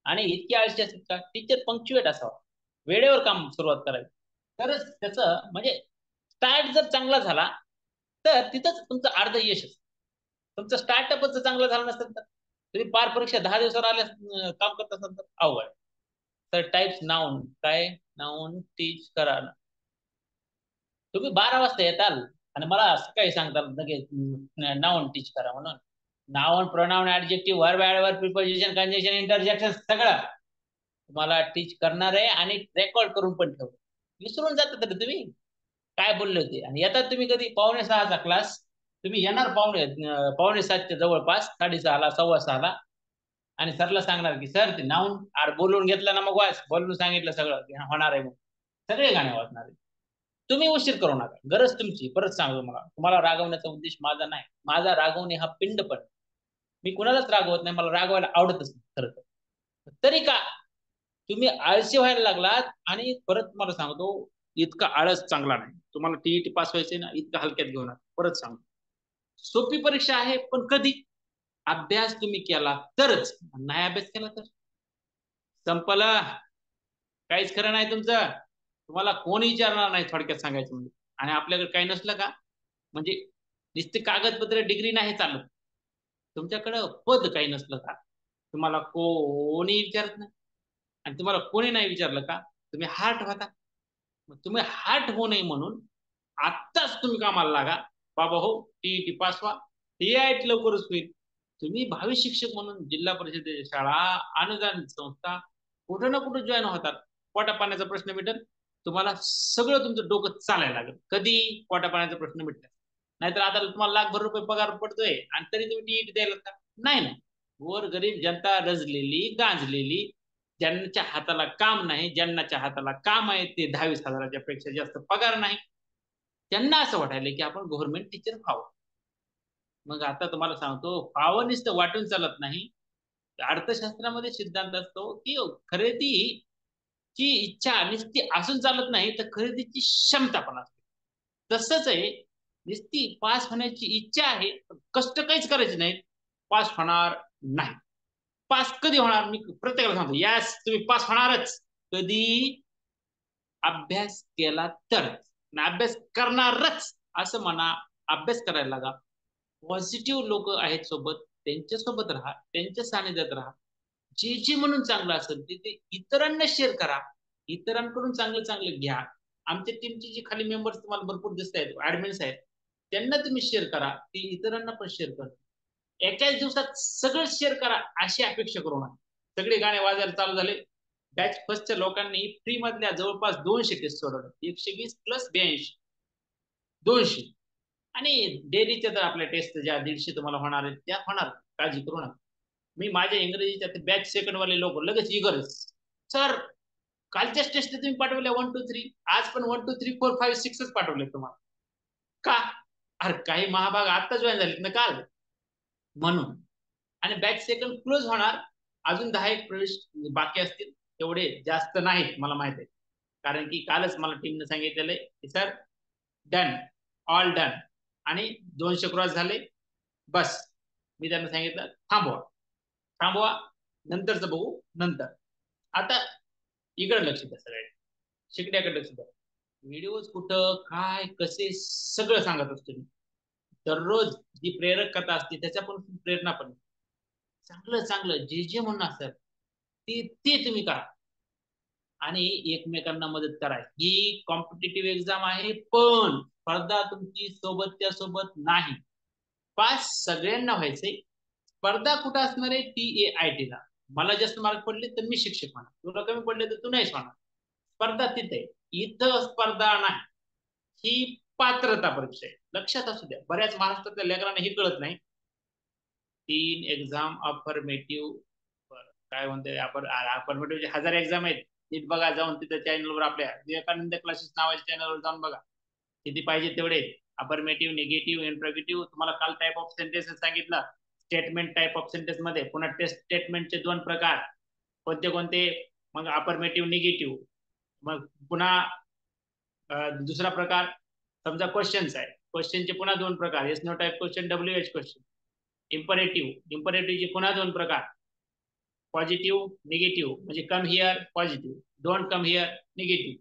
आणि इतकी आळशी असतात का टीचर पंक्च्युएट असावा, वेळेवर काम सुरुवात करावी, तरच त्याचं म्हणजे स्टार्ट जर चांगला झाला तर तिथंच तुमचं अर्ध यश असतं. तुमचं स्टार्टअपच चांगलं झालं नसेल तर तुम्ही पार परीक्षा 10 दिवसावर आल्या काम करत असाल तर अवघड. तर टाइप्स नाउन काय नाउन टीच करा. तुम्ही 12 वाजता येताल आणि मला सकाळी सांगताल लगेच नाउन टीच करा म्हणून. Noun pronoun adjective verb adverb preposition conjunction interjection सगळं तुम्हाला टीच करणार आहे आणि रेकॉर्ड करून पण ठेव. विसरून जाता तरी तुम्ही काय बोलले होते. आणि येतात तुम्ही कधी 5:45चा क्लास तुम्ही येणार पावणे 7च्या जवळपास 6:30ला 6:15ला आणि सरला सांगणार की सर ते नाऊन बोलून घेतलं ना मग वाच बोलून सांगितलं सगळं की होणार आहे मग सगळे गाणे वाचणार आहे. तुम्ही उशीर करू नका. गरज तुमची. परत सांगतो मला तुम्हाला रागवण्याचा उद्देश माझा नाही. माझा रागवणे हा पिंड पण मी कुणालाच रागवत नाही. मला रागवायला आवडतच नाही खरं तर. तरी का तुम्ही आळशी व्हायला लागलात. आणि परत मला सांगतो इतका आळस चांगला नाही. तुम्हाला टीईटी पास व्हायचंय ना इतका हलक्यात घेऊन परत सांगतो. सोपी परीक्षा आहे पण कधी अभ्यास तुम्ही केला तरच. नाही अभ्यास केला तर संपला. काहीच खरं नाही तुमचं. तुम्हाला कोण विचारणार नाही थोडक्यात सांगायचं म्हणजे. आणि आपल्याकडे काही नसलं का म्हणजे नुसते कागदपत्र डिग्री नाही चालत. तुमच्याकडं पद काही नसलं का तुम्हाला कोणी विचारत नाही. आणि तुम्हाला कोणी नाही विचारलं का तुम्ही हार्ट होता. मग तुम्ही हार्ट होऊ नये म्हणून आत्ताच तुम्ही कामाला लागा. बाबा हो टीईटी पास व्हा. टीआयटी लवकरच होईल. तुम्ही भावी शिक्षक म्हणून जिल्हा परिषदेच्या शाळा अनुदानित संस्था कुठं ना कुठं जॉईन होतात. पोटा पाण्याचा प्रश्न मिटेल. तुम्हाला सगळं तुमचं डोकं चालायला लागेल. कधी पोटा पाण्याचा प्रश्न मिटला. नाहीतर आता तुम्हाला लाखभर रुपये पगार पडतोय आणि तरी तुम्ही टीईटी द्यायला का नाही ना. गोर गरीब जनता रजलेली गांजलेली ज्यांच्या हाताला काम नाही ज्यांच्या हाताला काम आहे ते 10-20 हजाराच्या पेक्षा जास्त पगार नाही त्यांना असं वाटायला की आपण गव्हर्नमेंट टीचर व्हावं. मग आता तुम्हाला सांगतो व्हावं नुसतं वाटून चालत नाही. अर्थशास्त्रामध्ये सिद्धांत असतो की खरेदीची इच्छा नुसती असून चालत नाही तर खरेदीची क्षमता पण असते. तसंच आहे नुसती पास होण्याची इच्छा आहे कष्ट काहीच करायचे नाहीत पास होणार नाही. पास कधी होणार मी प्रत्येकाला सांगतो यस तुम्ही पास होणारच. कधी अभ्यास केला तरच. अभ्यास करणारच असं म्हणा. अभ्यास करायला लागा. पॉझिटिव्ह लोक आहेत सोबत त्यांच्या सोबत राहा. त्यांच्या सानिध्यात राहा. जे जे म्हणून चांगलं असेल ते इतरांना शेअर करा. इतरांकडून चांगलं चांगलं घ्या. आमच्या टीमचे जे खाली मेंबर्स तुम्हाला भरपूर दिसत आहेत ऍडमिन्स आहेत त्यांना तुम्ही शेअर करा. ते इतरांना पण शेअर करा. एकाच दिवसात सगळं शेअर करा अशी अपेक्षा करू नका. सगळे गाणे वाजायला चालू झाले. बॅच फर्स्टच्या लोकांनी फ्री मधल्या जवळपास 200 टेस्ट सोडवल्या. 120 प्लस 82 200. आणि डेलीच्या तर आपल्या टेस्ट ज्या 150 तुम्हाला होणार आहेत त्या होणार. काळजी करू नका. मी माझ्या इंग्रजीच्या ते बॅच सेकंड वाले लोक लगेच इगर सर कालच्याच टेस्ट तुम्ही पाठवल्या 1 2 3 आज पण 1 2 3 4 5 6च पाठवले तुम्हाला का. अरे काही महाभाग आता जॉईन झालेत ना काल म्हणून आणि बॅच सेकंड क्लोज होणार. अजून 10 एक प्रवेश बाकी असतील, तेवढे जास्त नाहीत मला माहित आहे. कारण की कालच मला टीमने सांगितलेलं आहे की सर डन, ऑल डन, आणि 200 क्रॉस झाले बस. मी त्यांना सांगितलं थांबवा थांबवा, नंतरच बघू नंतर. आता इकडे लक्ष द्या सगळे, शिकण्याकडे लक्ष द्या. व्हिडिओज कुठं काय कसे सगळं सांगत असतो मी. दररोज जी प्रेरक कथा असते त्याच्या पण प्रेरणा पण चांगलं चांगलं जे जे म्हणणं असतं ते ते तुम्ही करा आणि एकमेकांना मदत करा. ही कॉम्पिटेटिव्ह एक्झाम आहे, पण स्पर्धा तुमची सोबतच्या सोबत नाही. पास सगळ्यांना व्हायचंय. स्पर्धा कुठं असणार आहे? TAIT ला. मला जास्त मार्क पडले तर मी शिक्षक होणार, तुला कमी पडले तर तू नाहीच होणार. स्पर्धा तिथे, इथं स्पर्धा नाही. ही पात्रता परीक्षा आहे, लक्षात असू द्या. बऱ्याच महाराष्ट्रातल्या लेकरांना हे कळत नाही. 3 एक्झाम अफर्मेटिव्ह, काय म्हणते आपण, अफर्मेटिव्हचे 1000 एक्झाम आहेत. नीट बघा जाऊन तिथं चॅनलवर, आपल्या विवेकानंद क्लासेस नावाच्या चॅनलवर जाऊन बघा किती पाहिजे तेवढे. Affirmative, negative, interrogative. तुम्हाला काल टाइप ऑफ सेंटेन्सेस सांगितलं, स्टेटमेंट टाइप ऑफ सेंटेन्स मध्ये. पुन्हा टेस्ट स्टेटमेंटचे 2 प्रकार कोणते कोणते, मग अफर्मेटिव्ह, निगेटिव्ह. मग पुन्हा दुसरा प्रकार, समजा क्वेश्चन्स आहे, क्वेश्चनचे पुन्हा 2 प्रकार, yes no type question, WH question. इम्परेटिव्हचे पुन्हा 2 प्रकार, पॉझिटिव्ह, निगेटिव्ह. म्हणजे come here positive, don't come here negative.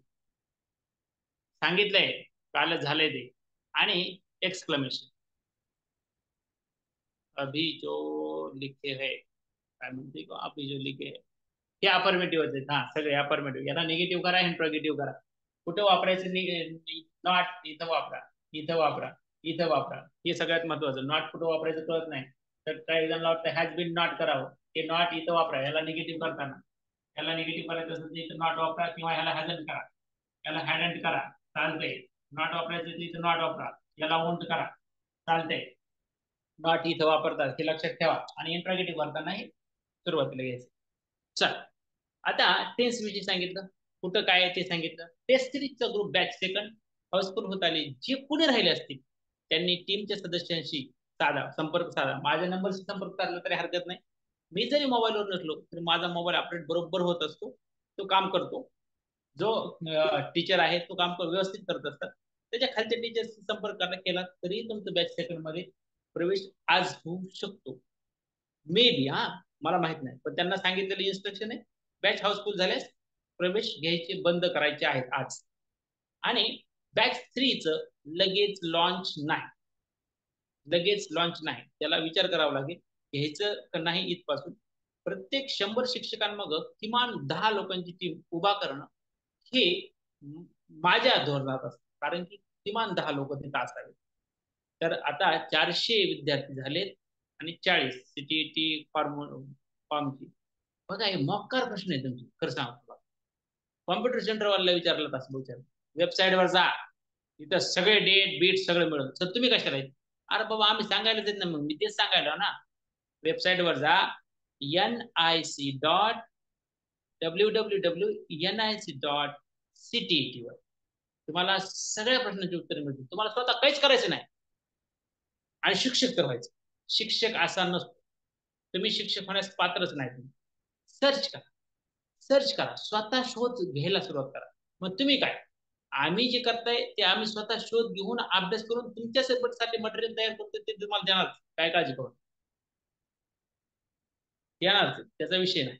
सांगितलंय, कालच झालंय ते. आणि एक्सक्लेमेशन, अभी जो लिखे है, काय म्हणते को, अभी जो लिखे है, हे अफर्मेटिव्ह होते. हा सगळे अफर्मेटिव्ह. याला निगेटिव्ह करा, इंट्रोगेटिव्ह करा. कुठे वापरायचं? नॉट इथं वापरा, इथं वापरा, इथं वापरा. हे सगळ्यात महत्वाचं. नॉट कुठं वापरायचं कळत नाही तर काही जणांना वाटतं हॅज बीन नॉट करावं. हे नॉट इथं वापरा. याला निगेटिव्ह करताना, याला निगेटिव्ह करायचं असेल तर इथं नॉट वापरा, किंवा ह्याला हॅजंट करा, याला हॅडंट करा, चालतंय. नॉट वापरायचं तर इथं नॉट वापरा, याला वोंट करा, चालतंय. नॉट इथं वापरतात हे लक्षात ठेवा. आणि इंट्रोगेटिव्ह करताना हे सुरुवातीला घ्यायचं. चल, आता टेन्स विषयी सांगितलं, कुठं काय आहे ते सांगितलं. टेस्ट सिरीजचा ग्रुप बॅच सेकंड हाऊसफुल होत आले. जे पुढे राहिले असतील त्यांनी टीमच्या सदस्यांशी संपर्क साधा. माझ्या नंबरशी संपर्क साधला तरी हरकत नाही. मी जरी मोबाईलवर नसलो तरी माझा मोबाईल अपडेट बरोबर होत असतो, तो काम करतो. जो टीचर आहे तो काम व्यवस्थित करत असतात. त्याच्या खालच्या टीचरशी संपर्क केला तरी तुमचं बॅच सेकंड मध्ये प्रवेश आज होऊ शकतो. मे बी, हा मला माहित नाही, पण त्यांना सांगितलेलं इन्स्ट्रक्शन आहे, बॅच हाऊसफुल झाल्यास प्रवेश घ्यायचे बंद करायचे आहेत आज. आणि बॅच 3च लगेच लॉन्च नाही, लगेच लॉन्च नाही. त्याला विचार करावा लागेल घ्यायचं का नाही. इथपासून प्रत्येक 100 शिक्षकांमाग किमान 10 लोकांची टीम उभा करणं हे माझ्या धोरणात असतं, कारण की किमान 10 लोक तिथं असावेत. तर आता 400 विद्यार्थी झालेत आणि 40 CTET फॉर्मची. बघा हे मॉक्कार प्रश्न आहे तुमचे, खरं सांगतो. कॉम्प्युटर सेंटरवाला विचारलं तसं विचार, वेबसाईटवर जा, तिथं सगळे डेट बीट सगळं मिळून. तर तुम्ही कशाला? अरे बाबा आम्ही सांगायला देत ना, मग मी तेच सांगायला ना. वेबसाईटवर जा, www.nic.ctet वर तुम्हाला सगळ्या प्रश्नांची उत्तरे मिळतील. तुम्हाला स्वतः काहीच करायचं नाही आणि शिक्षक तर व्हायचं. शिक्षक असा नसतो, तुम्ही शिक्षक होण्यास पात्रच नाही. तुम्ही सर्च करा, सर्च करा, स्वतः शोध घ्यायला सुरुवात करा. मग तुम्ही काय, आम्ही जे करताय ते आम्ही स्वतः शोध घेऊन अभ्यास करून तुमच्यासाठी मटेरियल तयार करतो, ते तुम्हाला देणार. काय काळजी करू, देणार, त्याचा विषय नाही.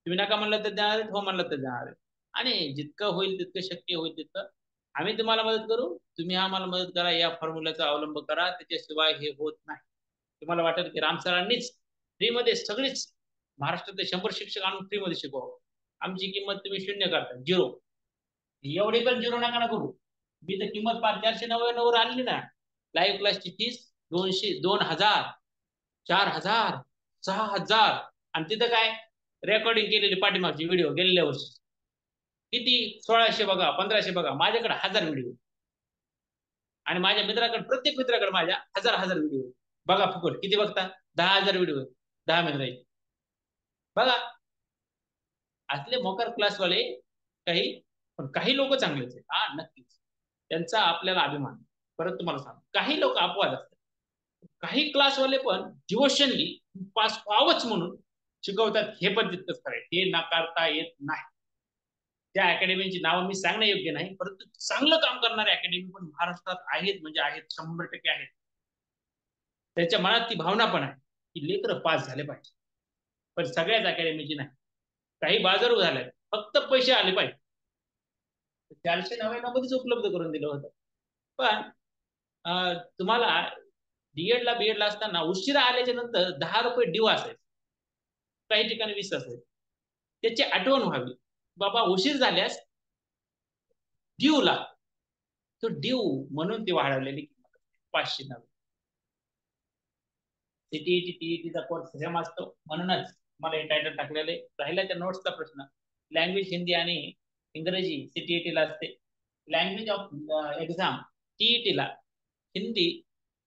तुम्ही नका म्हणलं तर देणार आहेत, हो म्हणलं तर देणार आहेत. आणि जितकं होईल तितकं, शक्य होईल तितकं आम्ही तुम्हाला मदत करू, तुम्ही आम्हाला मदत करा. या फॉर्म्युल्याचा अवलंब करा, त्याच्याशिवाय हे होत नाही. तुम्हाला वाटेल की राम सरांनीच फ्रीमध्ये सगळीच महाराष्ट्रातले 100 शिक्षक आणून फ्रीमध्ये शिकवावं, आमची किंमत तुम्ही शून्य करता, 0. एवढी पण 0 नका ना करू. मी तर किंमत 499 वर आणली ना. लाईव्ह क्लासची फीस 200, 2000, 4000, 6000. आणि तिथं काय, रेकॉर्डिंग केलेली पाठीमागची व्हिडिओ गेलेल्या वर्षी किती, 1600 बघा, 1500 बघा. माझ्याकडे 1000 व्हिडिओ, आणि माझ्या मित्राकडे, प्रत्येक मित्राकडे माझ्या 1000 व्हिडिओ. बघा फुकट किती बघता, 10,000 व्हिडिओ, 10 मित्राचे. बघा असले मोकार क्लासवाले काही, पण काही लोक चांगलेच आहेत, हा नक्कीच, त्यांचा आपल्याला अभिमान. परत तुम्हाला सांग, काही लोक अपवाद असतात. काही क्लासवाले पण डिवोशनली पास व्हावंच म्हणून शिकवतात, हे पण तितकंच खरं आहे. हे नाकारता येत नाही. त्या अकॅडमीची नावं मी सांगणं योग्य नाही, परंतु चांगलं काम करणारे अकॅडमी पण महाराष्ट्रात आहेत, म्हणजे आहेत, 100% आहेत. त्याच्या मनात ती भावना पण आहे की लेकरं पास झाले पाहिजे, पण सगळ्याच अकॅडमीची नाही. काही बाजारू झाल्यात, फक्त पैसे आले पाहिजे. 499 मध्येच उपलब्ध करून दिलं होतं. पण तुम्हाला डीएड ला बीएड ला असताना उशिरा आल्याच्या नंतर 10 रुपये ड्यू असायचे, काही ठिकाणी 20 असायचे. त्याची आठवण व्हावी, बाबा उशीर झाल्यास ड्यू ला, तो ड्यू म्हणून ती वाढवलेली किंमत 590. सीटीईटी टीईटीचा कोर्स सेम असतो, म्हणूनच मला हे टायटल टाकलेले. राहिला त्या नोट्सचा प्रश्न, लँग्वेज हिंदी आणि इंग्रजी सीटीईटी ला असते. लँग्वेज ऑफ एक्झाम टीईटी ला हिंदी,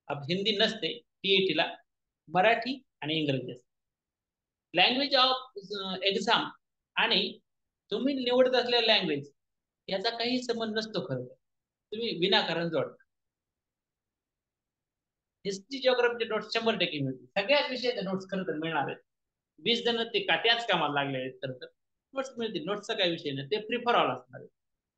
हिंदी नसते, टीईटी ला मराठी आणि इंग्रजी असते. लँग्वेज ऑफ एक्झाम आणि तुम्ही निवडत असलेल्या लँग्वेज याचा काही संबंध नसतो. खरं तुम्ही विनाकारण जोडता. हिस्ट्री जिओग्राफीचे नोट्स 100% मिळतील, सगळ्याच विषयाचे नोट्स खरं तर मिळणार आहेत. 20 जण ते त्याच कामाला लागले आहेत. खरं तर नोट्स मिळतील, नोट्सचा काही विषय नाही, ते प्रिफर ऑल असणार आहे.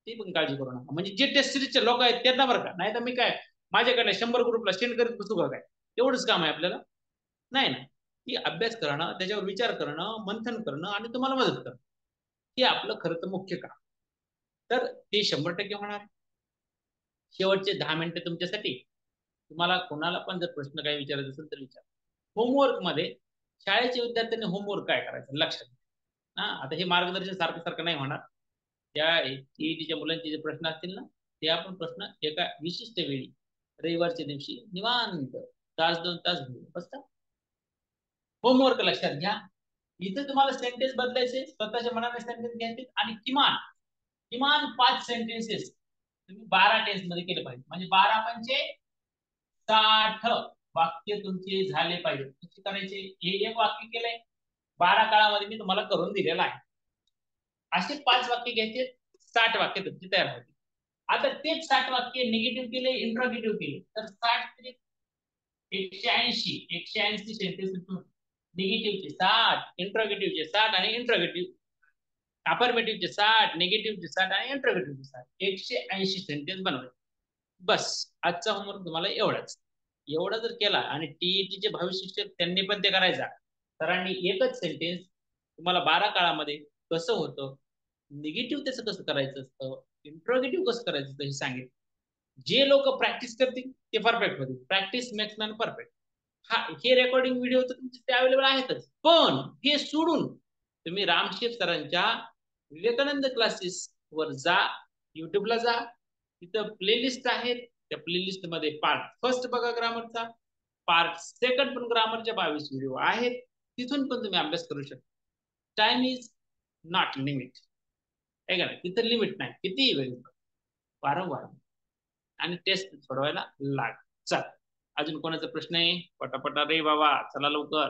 ती पण काळजी करू नका. म्हणजे जे टेस्ट सिरीजचे लोक आहेत त्यांना बरं का, नाही तर मी काय माझ्याकडे 100 ग्रुपला सेंड करीत बसू का? काय एवढंच काम आहे आपल्याला? नाही ना. की अभ्यास करणं, त्याच्यावर विचार करणं, मंथन करणं आणि तुम्हाला मदत करणं, हे आपलं खरं तर मुख्य काम. तर ते 100% होणार. शेवटचे 10 मिनिटं तुमच्यासाठी. तुम्हाला कोणाला पण जर प्रश्न काही विचारायचा असेल तर विचारा. होमवर्क मध्ये शाळेच्या विद्यार्थ्यांनी होमवर्क काय करायचं लक्षात घ्या. आता हे मार्गदर्शन सारखं सारखं नाही होणार. त्या टीईटीच्या मुलांचे जे प्रश्न असतील ना, ते आपण प्रश्न एका विशिष्ट वेळी रविवारच्या दिवशी निवांत 1-2 तास घेऊ बसता. होमवर्क लक्षात घ्या. इथे तुम्हाला सेंटेन्स बदलायचे, स्वतःच्या मनाने सेंटेन्स घ्यायचे आणि किमान किमान 5 सेंटेन्सेस तुम्ही 12 टेन्स मध्ये केले पाहिजे. म्हणजे 12 पंचे 60 वाक्य तुमचे झाले पाहिजे. कसे करायचे? हे एक वाक्य केलंय 12 काळामध्ये मी तुम्हाला करून दिलेलं आहे. असे 5 वाक्य घ्यायचे, 60 वाक्य तुमची तयार होतील. आता तेच 60 वाक्य निगेटिव्ह केले, इंट्रोगेटिव्ह केले, तर 60 180 सेंटेन्स निगेटिव्हचे 60, इंट्रोगेटिव्हचे 60 आणि इंट्रोगेटिव्ह अफर्मेटिव्हचे 60, निगेटिव्हचे 60 आणि इंट्रोगेटिव्हचे 60, 180 सेंटेन्स बनवायचे. बस आजचा होमवर्क तुम्हाला एवढाच. एवढा जर केला आणि टीईटीचे भावी शिक्षक त्यांनी पण ते करायचा. सरांनी एकच सेंटेन्स तुम्हाला 12 काळामध्ये कसं होतं, निगेटिव्ह त्याचं कसं करायचं असतं, इंट्रोगेटिव्ह कसं करायचं असतं हे सांगितलं. जे लोक प्रॅक्टिस करतील ते परफेक्ट होतील. Practice makes man perfect. हा, हे रेकॉर्डिंग व्हिडिओ तर तुमचे ते अवेलेबल आहेतच, पण हे सोडून तुम्ही रामशेठ सरांच्या विवेकानंद क्लासेस वर जा, युट्यूबला जा, तिथं प्लेलिस्ट आहेत. त्या प्लेलिस्ट मध्ये पार्ट फर्स्ट बघा ग्रामरचा, पार्ट सेकंड पण ग्रामरच्या 22 व्हिडिओ आहेत, तिथून पण तुम्ही अभ्यास करू शकता. टाइम इज नॉट लिमिट आहे का नाही, तिथं लिमिट नाही, कितीही वेळ वारंवार आणि टेस्ट सोडवायला लाग. चल, अजून कोणाचा प्रश्न आहे? पटापटा रे बाबा, चला लवकर.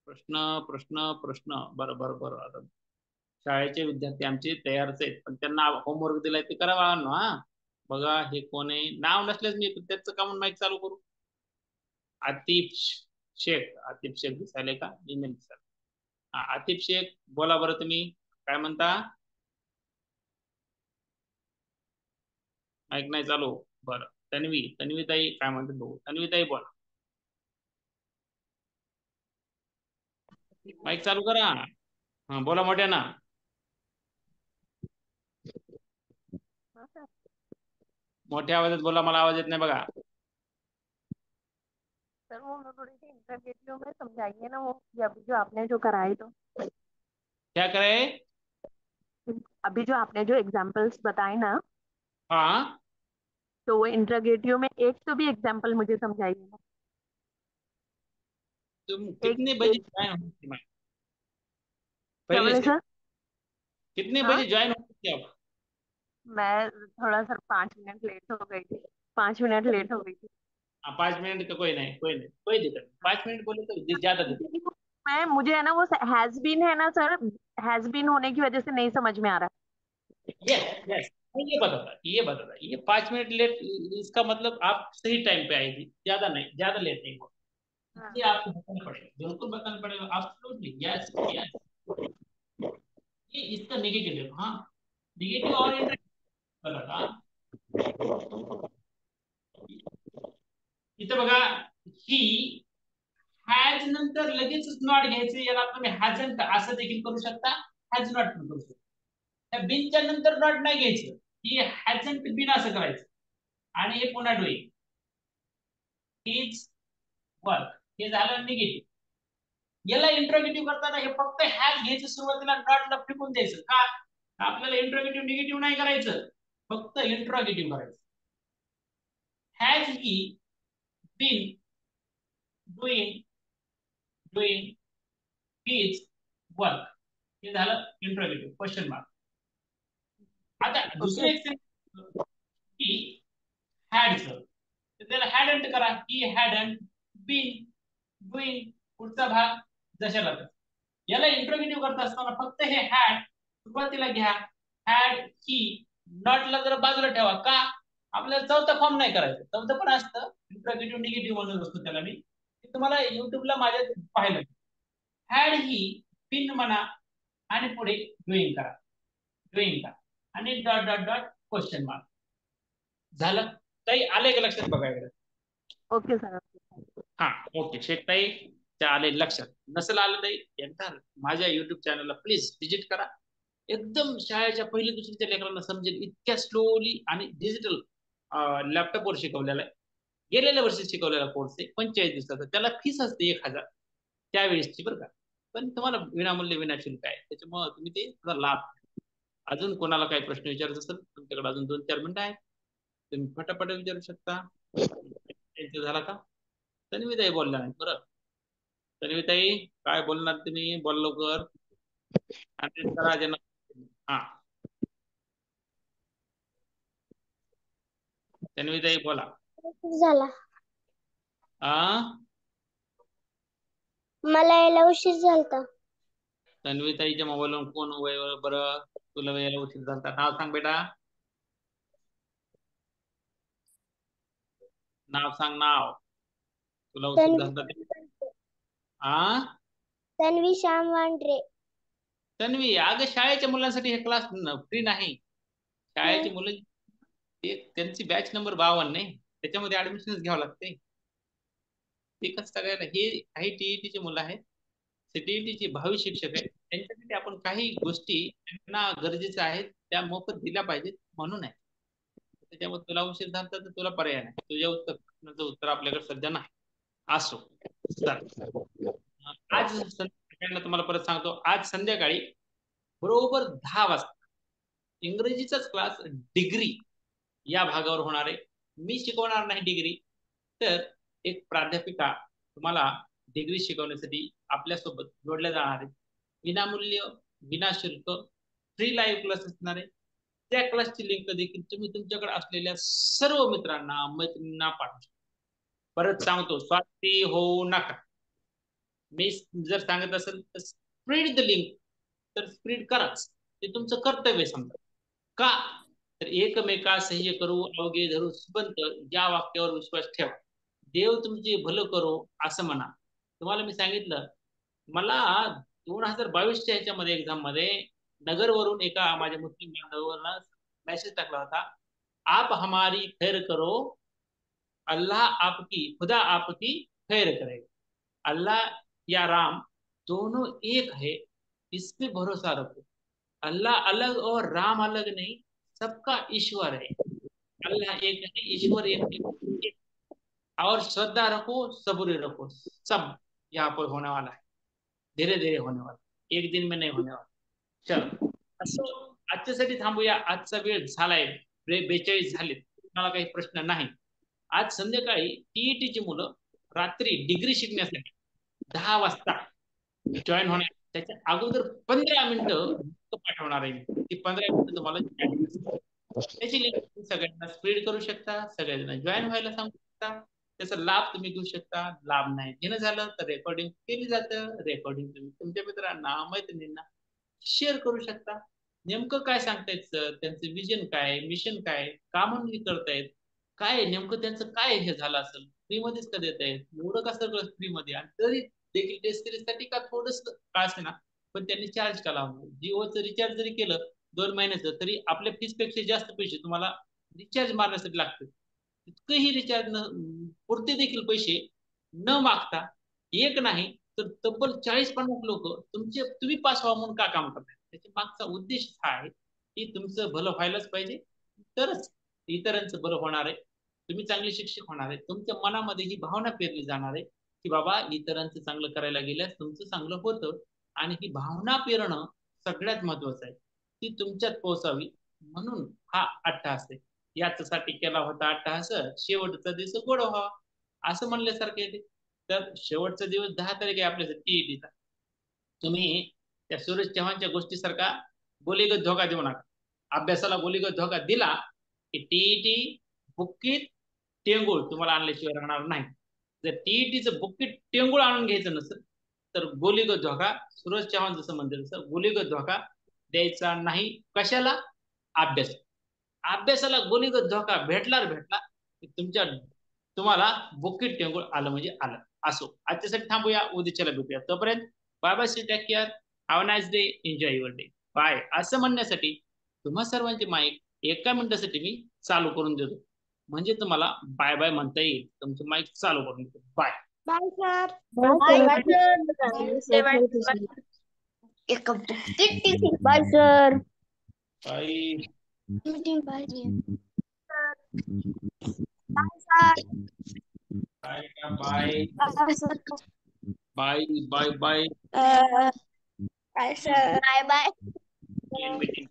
प्रश्न प्रश्न प्रश्न. बरं बरं बरं. आता शाळेचे विद्यार्थी आमचे तयारच आहेत, पण त्यांना होमवर्क दिलाय ते करावा ना. बघा हे कोण आहे, नाव नसल्यास मी त्याचं का म्हणून माईक चालू करू? आतिफ शेख. आतिफ शेख दिसायले का? ईमेल दिसायला. आतिफ शेख बोला बरं, तुम्ही काय म्हणता? माईक नाही चालू. बरं, तन्वी, तन्वी ताई काय म्हणते बघू. तन्वी ताई बोला, माईक चालू करा. हा बोला मोठ्या ना. मोठ्या आवाजात बोला, मला आवाज येत नाही बघा. सर वो थोड़ी सी इंटरव्यू में समझाइए ना, वो अभी जो आपने जो कराए तो क्या करे? अभी जो आपने जो एग्जांपल्स बताए ना, हाँ, तो वो इंटरगेटिव में एक तो भी एग्जांपल मुझे समझाइए ना। तुम एक कितने बजे एक ज्वाइन होती थी? क्या पहले बोले से सर? कितने हाँ, बजे ज्वाइन होती थी आप? मैं थोड़ा सर 5 मिनट लेट हो गई थी, 5 मिनट लेट हो गई थी। 5 मिनट का कोई नहीं, कोई नहीं, कोई दिक्कत नहीं। 5 मिनट बोले तो ज्यादा दिक्कत। मैं मुझे है ना वो हैज बीन है ना सर, हैज बीन होने की वजह से नहीं समझ में आ रहा। यस यस, ये 5 मिनट लेट, इसका मतलब आप सही टाइम पे आई थी, ज्यादा नहीं, ज्यादा लेट नहीं हुआ। इसलिए आपको बताना पड़ेगा, बिल्कुल बताना पड़ेगा, एब्सोल्युटली यस यस। ये इसका नेगेटिव देखो, हाँ निगेटिव और इंटरेक्टिव बघा, इथं बघा ही हॅज नंतर लगेचच नॉट घ्यायचे, याला तुम्ही हॅजंट असं देखील करू शकता, हॅज नॉट पण करू शकता. त्या बिनच्या नंतर नॉट नाही घ्यायचं, ही हॅजंट बिन असं करायचं आणि हे पुन्हा डुईंग इज वर्क, हे झालं निगेटिव्ह. याला इंट्रोगेटिव्ह करताना हे फक्त हॅज घ्यायचं, सुरुवातीला नॉटला फेकून द्यायचं का, आपल्याला इंट्रोगेटिव्ह निगेटिव्ह नाही करायचं, फक्त इंट्रोगेटिव्ह करायचं. Has he been doing his work, हे झालं इंट्रोगेटिव्ह क्वेश्चन मार्क. आता दुसरे एक की हॅडचं, तर त्याला हॅडंट करा, ही हॅडंट बीन डुईंग, पुढचा भाग जशाला तसा. याला इंट्रोगेटिव्ह करत असताना फक्त हे हॅड सुरुवातीला घ्या, हॅड ही, नॉटला जरा बाजूला ठेवा का, आपल्याला चौथा फॉर्म नाही करायचं, चौथं पण असतं इंट्रोगेटिव्ह निगेटिव्ह म्हणून असतो त्याला, मी तुम्हाला युट्यूबला माझ्या पाहिलं. हॅड ही पिन म्हणा आणि पुढे डुईंग करा, डुईंग करा आणि dot dot dot question mark. झालं काही आलंय का लक्षात बघायला? Okay sir. हा ओके, शेखताई त्या आले लक्षात, नसेल आलं ताई एकदा माझ्या युट्यूब चॅनलला प्लीज विजिट करा. एकदम शाळेच्या पहिली दुसरीच्या लेकरांना समजेल इतक्या स्लोली आणि डिजिटल लॅपटॉपवर शिकवलेला आहे. गेलेल्या वर्षी शिकवलेला कोर्स आहे, 45 दिवसाचा, त्याला फीस असते 1000 त्यावेळेसची बरं का, पण तुम्हाला विनामूल्य विनाशुल्क आहे, त्याच्यामुळे तुम्ही ते लाभ. अजून कोणाला काही प्रश्न विचारायचा असेल तुमच्याकडे अजून 2-4 मिनिटं आहे, तुम्ही फटाफट विचारू शकता. झाला का? तन्वीताई बोलला नाही बरं, तन्वीताई काय बोलणार तुम्ही, बोल लवकर. हा तन्वीताई बोला. झाला, मला यायला उशीर झालता. तन्वीताईच्या मोबाईलवरून कोण बरं तुला यायला उशीर झाला, नाव सांग बेटा, नाव सांग, नाव, तुला उशीर झाला. तन्वी श्याम वांढरे. तन्वी, अगं शाळेच्या मुलांसाठी हे क्लास फ्री नाही, शाळेची मुलं त्यांची बॅच नंबर 52 नाही, त्याच्यामध्ये ऍडमिशन घ्यावं लागते. ते कसं सगळ्याला, हे काही टीईटीची मुलं आहेत, सीटीईटीचे भावी शिक्षक आहेत, त्यांच्यासाठी आपण काही गोष्टी त्यांना गरजेच्या आहेत त्या मोफत दिल्या पाहिजेत म्हणून आहे. त्याच्यामुळे तुला उशीर झाला तर तुला पर्याय नाही, तुझ्या उत्तर आपल्याकडे सध्या नाही. असो आज संध्याकाळी तुम्हाला परत सांगतो, आज संध्याकाळी बरोबर 10 वाजता इंग्रजीचाच क्लास डिग्री या भागावर होणार आहे. मी शिकवणार नाही डिग्री, तर एक प्राध्यापिका तुम्हाला डिग्री शिकवण्यासाठी आपल्यासोबत जोडल्या जाणार आहेत. विनामूल्य विनाशुल्क फ्री लाईव्ह क्लास असणार आहे. त्या क्लासची लिंक देखील तुम्ही तुमच्याकडे असलेल्या सर्व मित्रांना मैत्रिणींना पाठवू शकता. परत सांगतो, स्वार्थी होऊ नका. मी जर सांगत असेल तर स्प्रेड द लिंक, तर स्प्रेड कराच, ते तुमचं कर्तव्य समजा. का तर एकमेका सह्य करू अवघे धरू सुबंत, या वाक्यावर विश्वास ठेवा. देव तुमचे भलं करो असं म्हणा. तुम्हाला मी सांगितलं, मला 2022च्या ह्याच्यामध्ये एक्झाम मध्ये नगरवरून एका माझ्या मुस्लिम बांधवांना मेसेज टाकला होता, आप हमारी खैर करो, अल्लाह आपकी, खुदा आपकी खैर करेगा. अल्लाह या राम दोनों एक है, इस पे भरोसा रखो. अल्लाह अलग और राम अलग नहीं, सबका ईश्वर है. अल्लाह एक है, ईश्वर एक है, और श्रद्धा रखो, सब्र रखो, सब यहाँ पर होने वाला है, धीरे धीरे होने वाला, एक दिन में नहीं होने वाला. चलो असं आजच्यासाठी थांबूया, आजचा वेळ झालाय, 42 झालेत, तुम्हाला काही प्रश्न नाही. आज संध्याकाळी टीईटीची मुलं रात्री डिग्री शिकण्यासाठी 10 वाजता जॉईन होणार, त्याच्या अगोदर 15 मिनिटं पाठवणार आहे मी, ती 15 मिनिटं तुम्हाला त्याची लिंक सगळ्यांना स्प्रेड करू शकता, सगळ्यांना जॉईन व्हायला सांगू शकता, त्याचा लाभ तुम्ही घेऊ शकता. लाभ नाही घेणं झालं तर रेकॉर्डिंग केली जातं, रेकॉर्डिंग तुम्ही तुमच्या मित्रांना मैत्रिणींना शेअर करू शकता. नेमकं काय सांगतायत सर, त्यांचं विजन काय, मिशन काय, का म्हणून हे करतायत, काय नेमकं त्यांचं काय हे झालं असेल, फ्री मध्येच का देत आहेत, एवढं का सगळं फ्री मध्ये, आणि तरी देखील टेस्ट सिरीजसाठी का थोडस का असे ना, पण त्यांनी चार्ज का लावलं. जिओचं रिचार्ज जरी केलं 2 महिन्याचं, तरी आपल्या फीस पेक्षा जास्त पैसे तुम्हाला रिचार्ज मारण्यासाठी लागतात. तितकंही रिचार्ज न पुरते देखील पैसे न मागता एक नाही तर तब्बल 40-50 लोक तुम्ही पास व्हा म्हणून का काम करतात. त्याच्या मागचा उद्देश हा आहे की तुमचं भलं व्हायलाच पाहिजे, तरच इतरांचं बरं होणार आहे, तुम्ही चांगले शिक्षक होणार आहे, तुमच्या मनामध्ये ही भावना पेरली जाणार आहे की बाबा इतरांचं चांगलं करायला गेल्यास तुमचं चांगलं होतं. आणि ही भावना पेरणं सगळ्यात महत्वाचं आहे, ती तुमच्यात पोहोचावी म्हणून हा अट्टहास आहे. याच्यासाठी केला होता अट्टहास, शेवटचा दिवस गोड व्हावा असं म्हणल्यासारखं येते. तर शेवटचा दिवस 10 तारीख आहे आपल्यासाठी टीईटीचा. तुम्ही त्या सूरज चव्हाणच्या गोष्टीसारखा गोलीगत धोका देऊ नका. अभ्यासाला गोलीगत धोका दिला की टीईटी बुक्कीत टेंगुळ तुम्हाला आणल्याशिवाय राहणार नाही. जर टीईटीचं बुक्कीत टेंगुळ आणून घ्यायचं नसेल तर गोलीगत धोका, सूरज चव्हाण जसं म्हणते तसं गोलीगत धोका द्यायचा नाही. कशाला? अभ्यास. अभ्यासाला गोलीगत धोका भेटला की तुम्हाला बुक्कीत टेंगुळ आलं म्हणजे आलं. असो, आजच्यासाठी थांबूया, उद्याच्याला भेटूया. तोपर्यंत bye bye, take care, have a nice day, enjoy your day, bye असं म्हणण्यासाठी तुम्हा सर्वांचे माईक 1 मिनिटासाठी मी चालू करून देतो, म्हणजे तुम्हाला बाय बाय म्हणता येईल. तुमचं माईक चालू करून देतो. Bye. Bye sir. Bye sir. Bye bye bye bye bye. Bye sir. Bye bye. Meeting